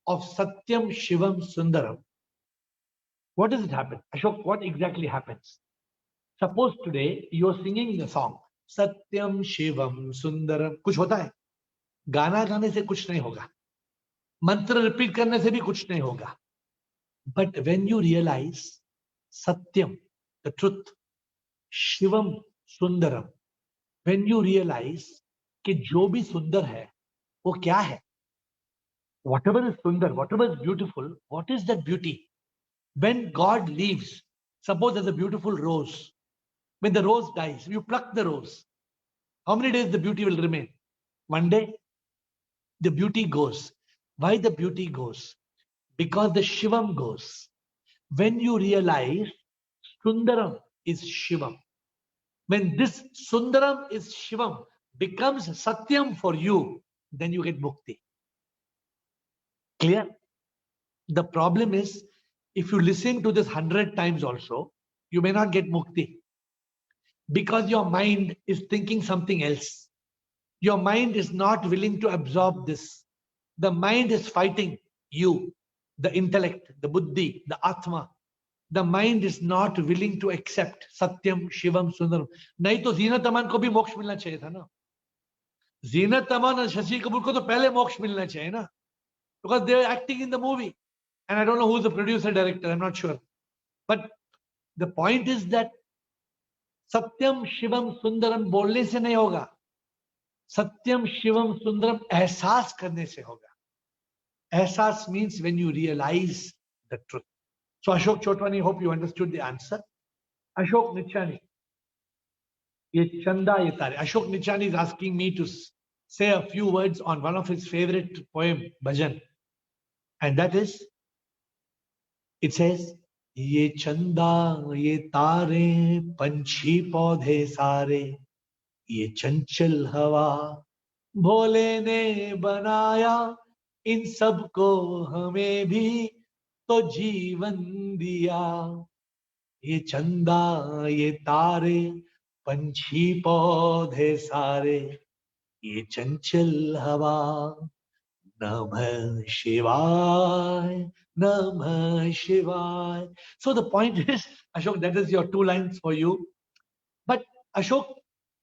Speaker 1: of Satyam Shivam Sundaram, what does it happen? Ashok, what exactly happens? Suppose today you are singing the song Satyam Shivam Sundaram. कुछ होता है? गाना गाने से कुछ नहीं होगा. मंत्र रिपीट करने से भी कुछ नहीं होगा. But when you realize Satyam, the truth, Shivam Sundaram, when you realize कि जो भी सुंदर है वो क्या है? Whatever is sundar, whatever is beautiful, what is that beauty? When God leaves, suppose there's a beautiful rose. When the rose dies, you pluck the rose. How many days the beauty will remain? One day, the beauty goes. Why the beauty goes? Because the Shivam goes. When you realize Sundaram is Shivam, when this Sundaram is Shivam becomes Satyam for you, then you get Mukti. Clear? The problem is, if you listen to this 100 times also, you may not get Mukti. Because your mind is thinking something else. Your mind is not willing to absorb this. The mind is fighting you, the intellect, the buddhi, the atma. The mind is not willing to accept Satyam, Shivam, Sundaram. नहीं तो जीनत अमान को भी मोक्ष मिलना चाहिए था ना. जीनत अमान और शशि कपूर को तो पहले मोक्ष मिलना चाहिए ना. Because they are acting in the movie. And I don't know who's the producer, director, I'm not sure. But the point is that Satyam, Shivam, Sundaram बोलने से नहीं होगा. Satyam, Shivam, Sundaram एहसास करने से होगा. Ehsas means when you realize the truth. So Ashok Chotwani, hope you understood the answer. Ashok Nichani. Ye Chanda Ye Tare. Ashok Nichani is asking me to say a few words on one of his favorite poem, Bhajan. And that is, it says, Ye Chanda Ye Tare Panchi Paudhe Sare Ye Chanchal Hawa Bhole Ne Banaya इन सबको हमें भी तो जीवन दिया. ये चंदा ये तारे पंछी पौधे सारे ये चंचल हवा. Namah Shivaya, Namah Shivaya. So the point is, Ashok, that is your 2 lines for you. But Ashok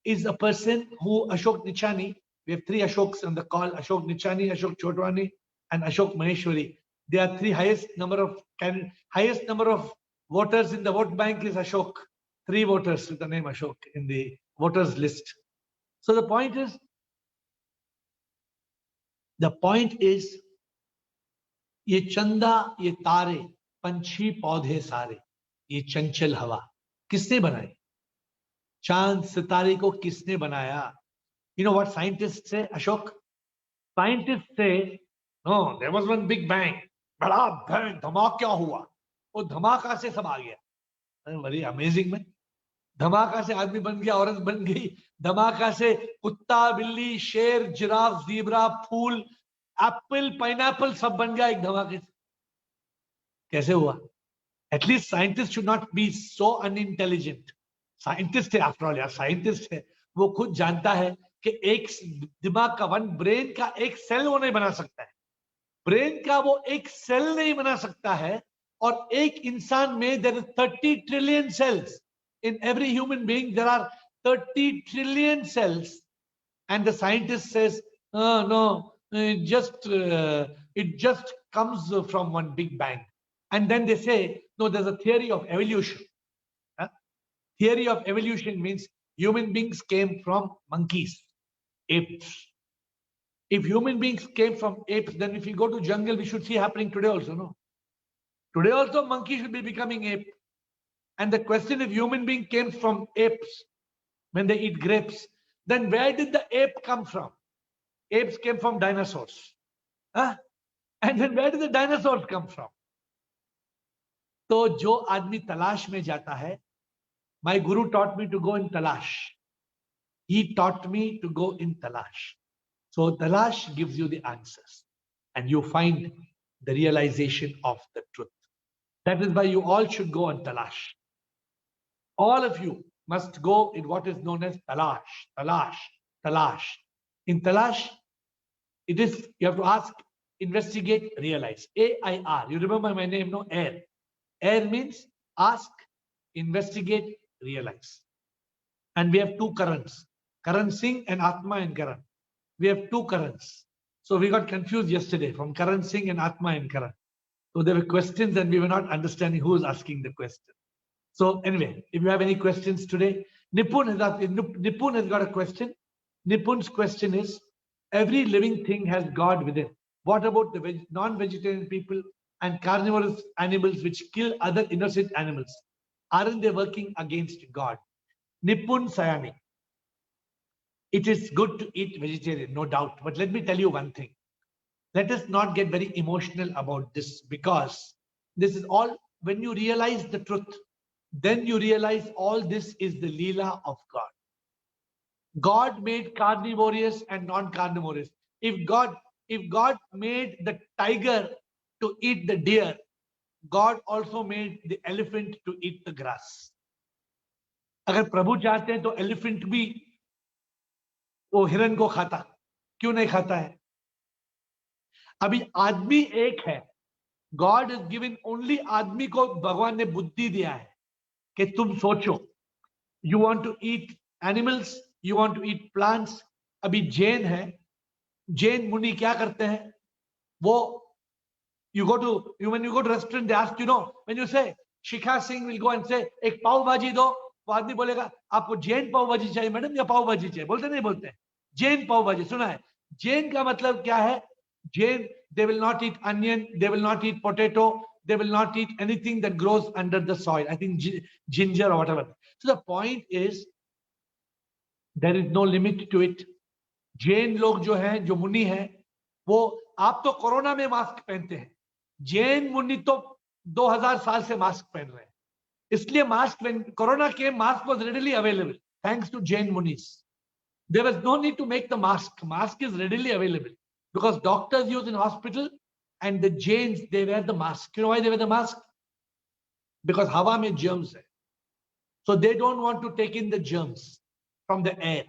Speaker 1: is a person who, Ashok Nichani, we have 3 Ashoks on the call, Ashok Nichani, Ashok Chotwani, and Ashok Maheshwari. They are 3 highest number of voters in the vote bank is Ashok. 3 voters with the name Ashok in the voters list. So the point is, ये चंदा ये तारे पंछी पौधे सारे ये चंचल हवा किसने बनाई? चांद सितारे को किसने बनाया? You know what scientists say, Ashok? Scientists say, no, there was one big bang. बड़ा bang, धमाका हुआ. वो धमाका से सब आ गया. Very amazing, man. धमाका से आदमी बन गया, औरत बन गई. धमाका से कुत्ता, बिल्ली, शेर, जिराफ, ज़ीब्रा, फूल, एप्पल, पाइनएप्पल सब बन गया एक धमाके से. कैसे हुआ? At least scientists should not be so unintelligent. Scientists है, after all, यार scientists है. वो खुद जानता है कि एक दिमाग का ब्रेन का एक सेल वो नहीं बना सकता है, ब्रेन का वो एक सेल नहीं बना सकता है। और एक इंसान में there is 30 trillion cells, in every human being there are 30 trillion cells, and the scientist says, no, it just comes from one big bang. And then they say, no, there's a theory of evolution. Huh? Theory of evolution means human beings came from monkeys, apes. If human beings came from apes, then if you go to jungle, we should see happening today also, no? Today also monkey should be becoming ape. And the question, if human being came from apes, when they eat grapes, then where did the ape come from? Apes came from dinosaurs. Huh? And then where did the dinosaurs come from? तो जो आदमी तलाश में जाता है, my guru taught me to go in talash. He taught me to go in talash. So talash gives you the answers and you find the realization of the truth. That is why you all should go on talash. All of you must go in what is known as talash, talash, talash. In talash, it is, you have to ask, investigate, realize. AIR. You remember my name, no? AIR. AIR means ask, investigate, realize. And we have two Karans, Karan Singh and Atma and Karan. We have two Karans. So we got confused yesterday from Karan Singh and Atma and Karan. So there were questions and we were not understanding who was asking the question. So anyway, if you have any questions today, Nipun has got a question. Nipun's question is, every living thing has God within. What about the non-vegetarian people and carnivorous animals which kill other innocent animals? Aren't they working against God? Nipun Sayani, it is good to eat vegetarian, no doubt. But let me tell you one thing. Let us not get very emotional about this, because this is all, when you realize the truth, then you realize all this is the Leela of God. God made carnivorous and non-carnivorous. If God made the tiger to eat the deer, God also made the elephant to eat the grass. अगर प्रभु चाहते हैं तो elephant भी वो हिरन को खाता, क्यों नहीं खाता है? अभी आदमी एक है, गॉड इज गिवन ओनली, आदमी को भगवान ने बुद्धि दिया है कि तुम सोचो, you want to eat animals, you want to eat plants. अभी जैन है, जैन मुनि क्या करते हैं, वो you go to restaurant, they ask, when you say Shikha Singh will go and say एक पाव भाजी दो, वो आदमी बोलेगा आपको जैन पाव भाजी चाहिए मैडम या पाव भाजी चाहिए? बोलते नहीं बोलते? जैन पाव भाजी सुना है? जैन का मतलब क्या है? Jain, they will not eat onion, they will not eat potato, they will not eat anything that grows under the soil. I think ginger or whatever. So the point is, there is no limit to it. Jain लोग जो हैं, जो मुनि हैं, वो, आप तो corona में मास्क पहनते हैं, जैन मुनि तो 2000 साल से मास्क पहन रहे हैं. इसलिए mask, when corona came, mask was readily available thanks to Jain munis. There was no need to make the mask. Mask is readily available because doctors use in hospital, and the Jains, they wear the mask. You know why they wear the mask? Because hawa mein germs hai. So they don't want to take in the germs from the air.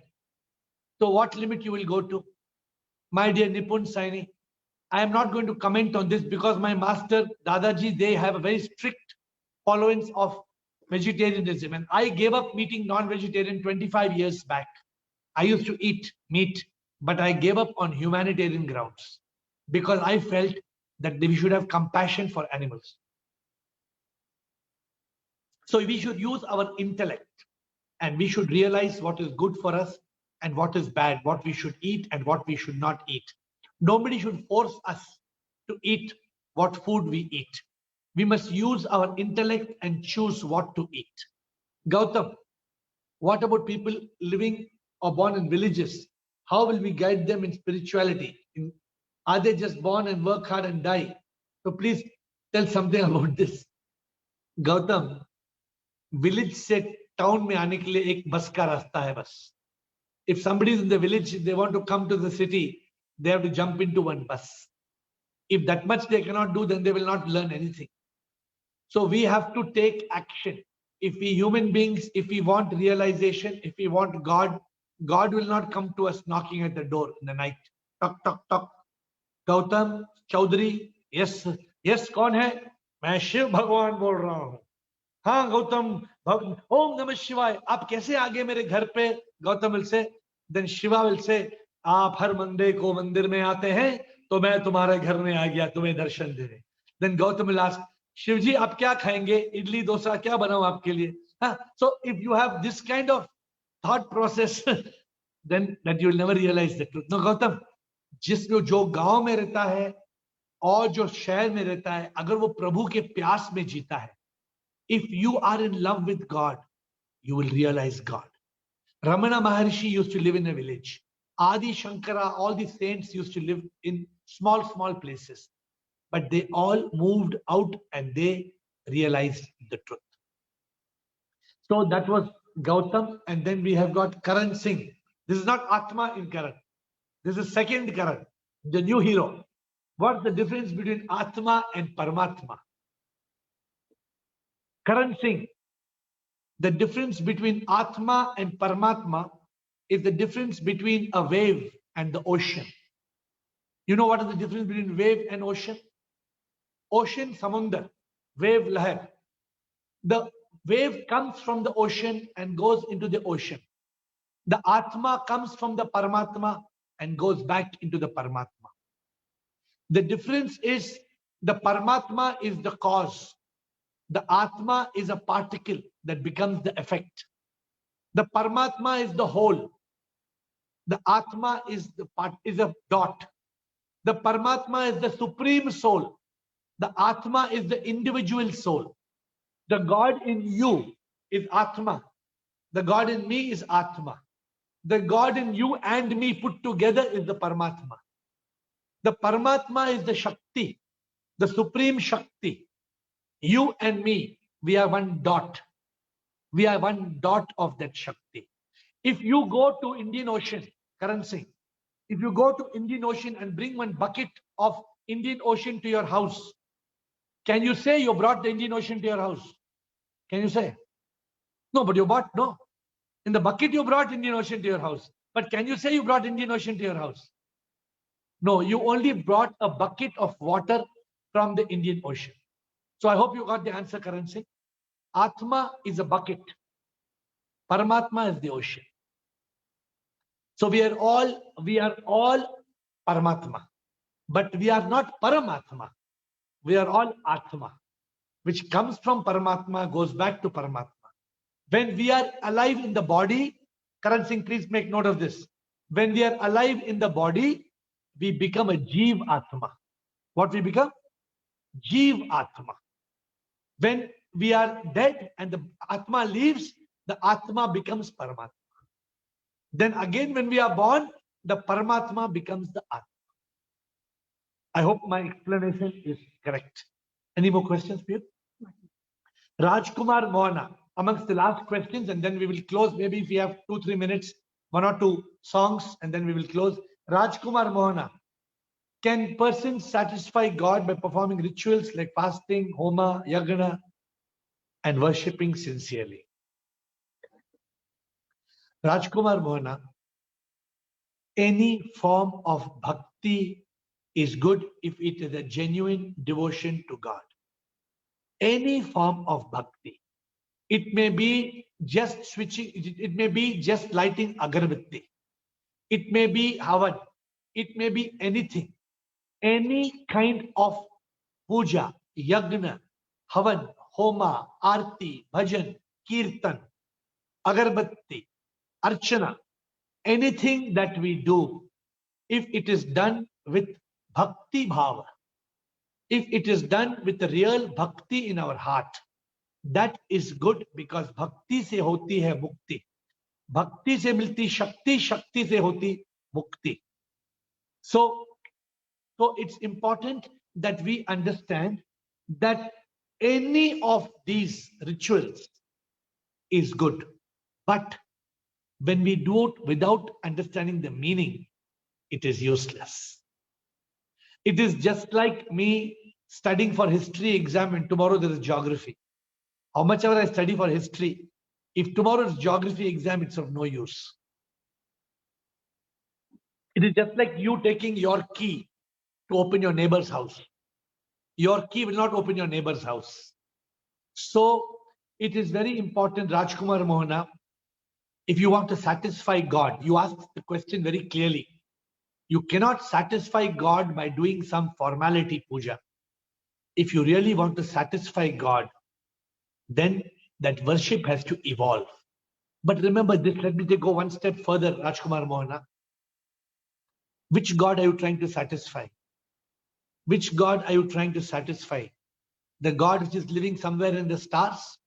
Speaker 1: So what limit you will go to? My dear Nipun Saini, I am not going to comment on this because my master Dadaji, they have a very strict followance of vegetarianism, and I gave up eating non-vegetarian 25 years back. I used to eat meat, but I gave up on humanitarian grounds because I felt that we should have compassion for animals. So we should use our intellect and we should realize what is good for us and what is bad, what we should eat and what we should not eat. Nobody should force us to eat what food we eat. We must use our intellect and choose what to eat. Gautam, what about people living or born in villages? How will we guide them in spirituality? Are they just born and work hard and die? So please tell something about this. Gautam, village से town में आने के लिए एक बस का रास्ता है बस. If somebody is in the village, they want to come to the city, they have to jump into one bus. If that much they cannot do, then they will not learn anything. So we have to take action. If we human beings, if we want realization, if we want God, God will not come to us knocking at the door in the night. Tuck, tuck, tuck. Gautam Chaudhary, yes yes, कौन है? मैं शिव भगवान बोल रहा हूं. हाँ गौतम, ओम नमः शिवाय, आप कैसे आ गए मेरे घर पे? Gautam will say, then Shiva will say, आप हर मंडे को मंदिर में आते हैं तो मैं तुम्हारे घर में आ गया तुम्हें दर्शन देने. Then Gautam will ask, Shiv जी आप क्या खाएंगे? इडली डोसा क्या बनाऊं आपके लिए? हाँ, so if you have this kind of thought process, then that you will never realize the truth. No Gautam, जिसको जो गांव में रहता है और जो शहर में रहता है, अगर वो प्रभु के प्यास में जीता है, if you are in love with God, you will realize God. Ramana Maharshi used to live in a village. Adi Shankara, all the saints used to live in small, small places. But they all moved out and they realized the truth. So that was Gautam. And then we have got Karan Singh. This is not Atma in Karan. This is second Karan, the new hero. What's the difference between Atma and Paramatma? Karan Singh. The difference between Atma and Paramatma is the difference between a wave and the ocean. You know what is the difference between wave and ocean? Ocean, samundar, wave, lahar. The wave comes from the ocean and goes into the ocean. The Atma comes from the Paramatma and goes back into the Paramatma. The difference is the Paramatma is the cause. The Atma is a particle that becomes the effect. The Paramatma is the whole. The Atma is a dot. The Paramatma is the supreme soul. The Atma is the individual soul. The God in you is Atma. The God in me is Atma. The God in you and me put together is the Paramatma. The Paramatma is the Shakti, the supreme Shakti. You and me, we are one dot. We are one dot of that Shakti. If you go to Indian Ocean, Karan Singh, if you go to Indian Ocean and bring one bucket of Indian Ocean to your house, can you say you brought the Indian Ocean to your house? Can you say? No, but you bought, no. In the bucket you brought Indian Ocean to your house. But can you say you brought Indian Ocean to your house? No, you only brought a bucket of water from the Indian Ocean. So I hope you got the answer, Karan Singh. Atma is a bucket. Paramatma is the ocean. So we are all Paramatma. But we are not Paramatma. We are all Atma, which comes from Paramatma, goes back to Paramatma. When we are alive in the body, Karan Singh, please make note of this. When we are alive in the body, we become a Jeev Atma. What we become? Jeev Atma. When we are dead and the Atma leaves, the Atma becomes Paramatma. Then again, when we are born, the Paramatma becomes the Atma. I hope my explanation is correct. Any more questions, please? Rajkumar Mohana, amongst the last questions, and then we will close. Maybe if we have 2-3 minutes, 1 or 2 songs, and then we will close. Rajkumar Mohana, can persons satisfy God by performing rituals like fasting, homa, yagna, and worshipping sincerely? Rajkumar Mohana, any form of bhakti is good if it is a genuine devotion to God. Any form of bhakti. It may be just switching, it may be just lighting agarbatti. It may be havan. It may be anything. Any kind of puja, yagna, havan, homa, arti, bhajan, kirtan, agarbatti, archana, anything that we do, if it is done with bhakti bhava, if it is done with the real bhakti in our heart, that is good, because bhakti se hoti hai mukti. Bhakti se milti shakti, shakti se hoti mukti. So it's important that we understand that any of these rituals is good. But when we do it without understanding the meaning, it is useless. It is just like me studying for history exam and tomorrow there is geography. How much ever I study for history, if tomorrow is geography exam, it's of no use. It is just like you taking your key to open your neighbor's house. Your key will not open your neighbor's house. So it is very important, Rajkumar Mohana, if you want to satisfy God, you ask the question very clearly. You cannot satisfy God by doing some formality puja. If you really want to satisfy God, then that worship has to evolve. But remember this, let me go one step further, Rajkumar Mohana. Which God are you trying to satisfy? Which God are you trying to satisfy? The God which is living somewhere in the stars?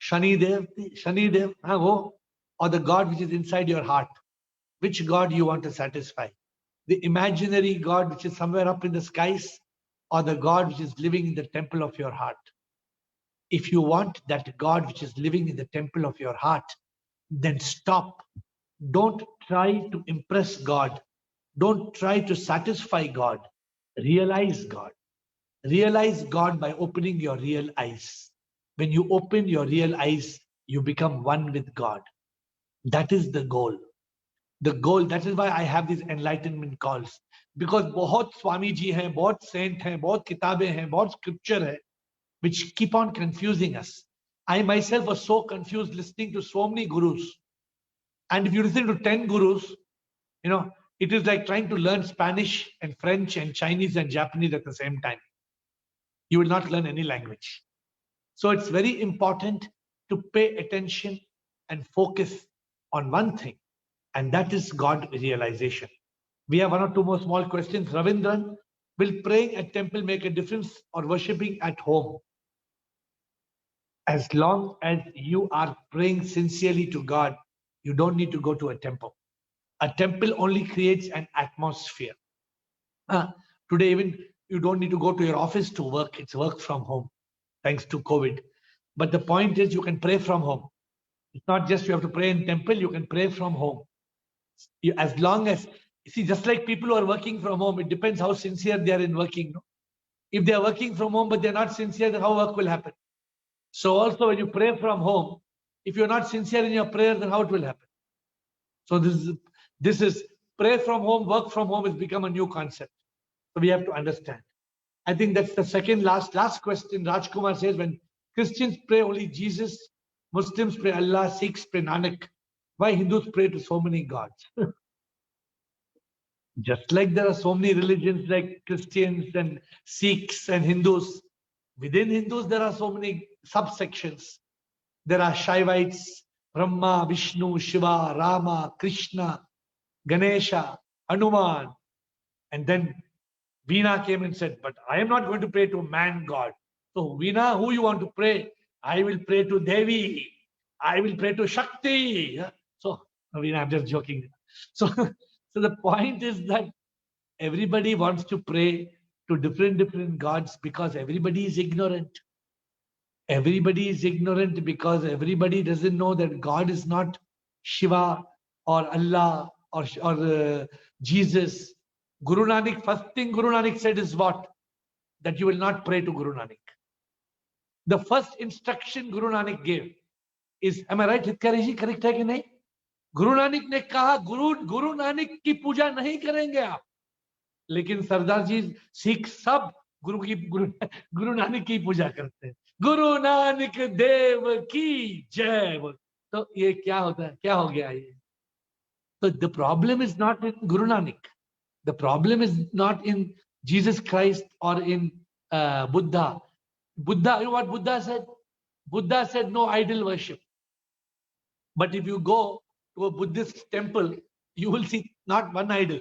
Speaker 1: Shani Dev, or the God which is inside your heart? Which God you want to satisfy? The imaginary God which is somewhere up in the skies, or the God which is living in the temple of your heart? If you want that God which is living in the temple of your heart, then stop. Don't try to impress God. Don't try to satisfy God. Realize God. Realize God by opening your real eyes. When you open your real eyes, you become one with God. That is the goal. The goal, that is why I have these enlightenment calls. Because बहुत स्वामी जी हैं, बहुत saint हैं, बहुत किताबें हैं, बहुत scripture है, which keep on confusing us. I myself was so confused listening to so many gurus. And if you listen to 10 gurus, it is like trying to learn Spanish and French and Chinese and Japanese at the same time. You will not learn any language. So it's very important to pay attention and focus on one thing, and that is God realization. We have one or two more small questions. Ravindran, will praying at temple make a difference or worshipping at home? As long as you are praying sincerely to God, you don't need to go to a temple. A temple only creates an atmosphere. Today, even you don't need to go to your office to work. It's work from home, thanks to COVID. But the point is, you can pray from home. It's not just you have to pray in temple, you can pray from home. As long as, see, just like people who are working from home, it depends how sincere they are in working. No? If they are working from home, but they're not sincere, then how work will happen? So also when you pray from home, if you're not sincere in your prayer, then how it will happen? So this is pray from home, work from home has become a new concept. So we have to understand. I think that's the second last question. Rajkumar says, when Christians pray only Jesus, Muslims pray Allah, Sikhs pray Nanak, why Hindus pray to so many gods? Just like there are so many religions like Christians and Sikhs and Hindus, within Hindus there are so many subsections. There are Shaivites, Brahma, Vishnu, Shiva, Rama, Krishna, Ganesha, Hanuman. And then Veena came and said, but I am not going to pray to man God. So Veena, who you want to pray? I will pray to Devi. I will pray to Shakti. So Veena, I'm just joking. So the point is that everybody wants to pray to different gods because everybody is ignorant. Everybody is ignorant because everybody doesn't know that God is not Shiva or Allah or Jesus. Guru Nanak, first thing Guru Nanak said is what? That you will not pray to Guru Nanak. The first instruction Guru Nanak gave is, am I right, Hitkari ji? Correct hai ki nahi? Guru Nanak ने कहा Guru Nanak की पूजा नहीं करेंगे आप, लेकिन सरदार जी सिख सब गुरु नानक की पूजा करते हैं. गुरु नानक देव की जय. तो ये क्या होता है, क्या हो गया ये? So the problem is not in Guru Nanak. The problem is not in Jesus Christ or in Buddha. Buddha, you know what Buddha said? Buddha said no idol worship. But if you go to a Buddhist temple, you will see not one idol,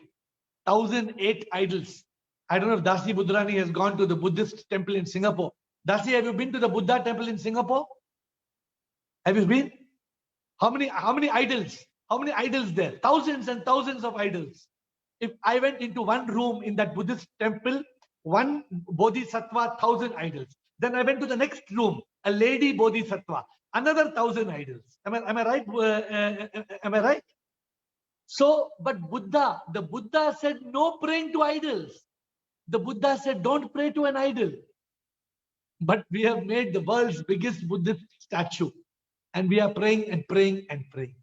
Speaker 1: 1,008 idols. I don't know if Dasi Budrani has gone to the Buddhist temple in Singapore. Dasi, have you been to the Buddha temple in Singapore? Have you been? How many idols? How many idols there? Thousands and thousands of idols. If I went into one room in that Buddhist temple, one Bodhisattva, 1,000 idols. Then I went to the next room, a lady Bodhisattva, another 1,000 idols. Am I right? Am I right? So, but the Buddha said no praying to idols. The Buddha said don't pray to an idol. But we have made the world's biggest Buddhist statue. And we are praying and praying and praying.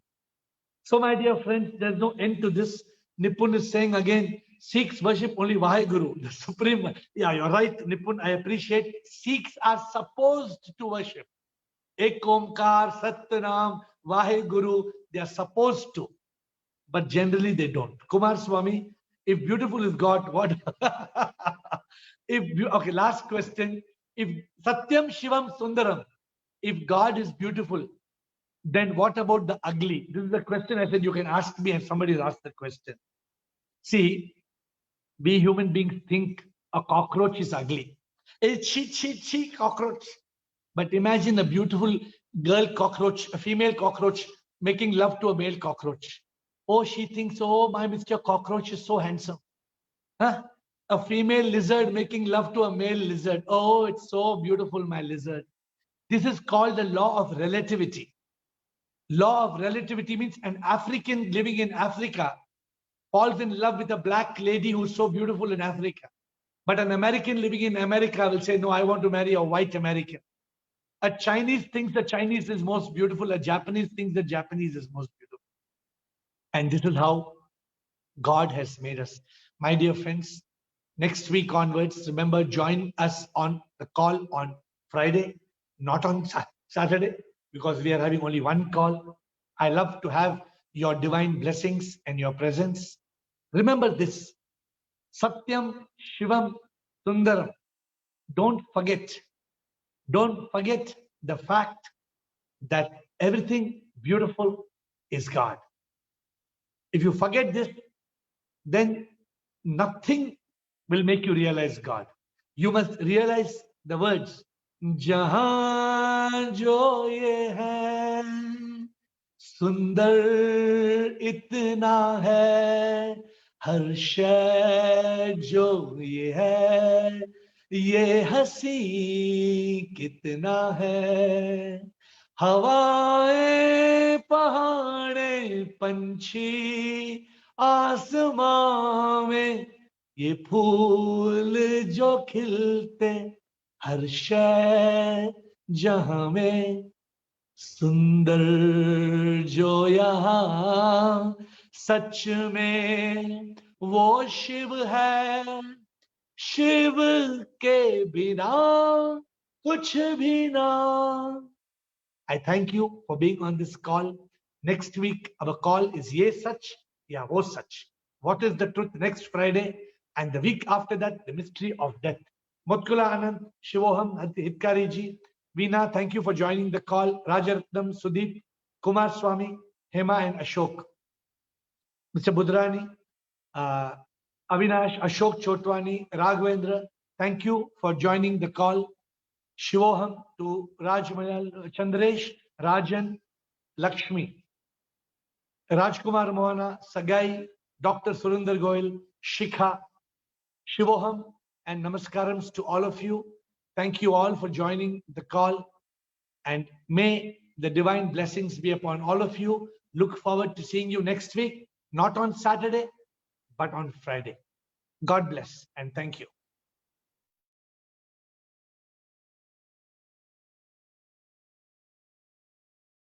Speaker 1: So my dear friends, there's no end to this. Nipun is saying again, Sikhs worship only Vaheguru, the supreme one. Yeah, you're right, Nipun. I appreciate. Sikhs are supposed to worship Ek Omkar, Satnam, Vaheguru. They are supposed to, but generally they don't. Kumar Swami, if beautiful is God, what? Okay, last question. If Satyam Shivam Sundaram, if God is beautiful, then what about the ugly? This is the question I said you can ask me, and somebody asked the question. See, we human beings think a cockroach is ugly. It's chi, cockroach. But imagine a beautiful girl cockroach, a female cockroach, making love to a male cockroach. Oh, she thinks, oh, my Mr. Cockroach is so handsome. Huh? A female lizard making love to a male lizard. Oh, it's so beautiful, my lizard. This is called the law of relativity. Law of relativity means an African living in Africa falls in love with a black lady who's so beautiful in Africa. But an American living in America will say, no, I want to marry a white American. A Chinese thinks the Chinese is most beautiful. A Japanese thinks the Japanese is most beautiful. And this is how God has made us. My dear friends, next week onwards, remember, join us on the call on Friday, not on Saturday, because we are having only one call. I love to have your divine blessings and your presence. Remember this, Satyam Shivam Sundaram. Don't forget the fact that everything beautiful is God. If you forget this, then nothing will make you realize God. You must realize the words, Jahan jo ye hai, sundar itna hai, har shay jo ye hai, ye hasi kitna hai. हवाएं पहाड़े पंछी आसमां में ये फूल जो खिलते हर शय जहां में सुंदर जो यहाँ सच में वो शिव है शिव के बिना कुछ भी ना. I thank you for being on this call. Next week, our call is Ye Sach, Ya Wo Sach. What is the truth next Friday? And the week after that, the mystery of death. Motkula Anand, Shivoham, Hitkari ji, Veena, thank you for joining the call. Rajaratnam, Sudeep, Kumar Swami, Hema, and Ashok. Mr. Budrani, Avinash, Ashok Chotwani, Raghavendra, thank you for joining the call. Shivoham to Rajmayal, Chandresh, Rajan, Lakshmi, Rajkumar Mohana, Sagai, Dr. Surinder Goyal, Shikha, Shivoham, and Namaskarams to all of you. Thank you all for joining the call, and may the divine blessings be upon all of you. Look forward to seeing you next week, not on Saturday, but on Friday. God bless and thank you.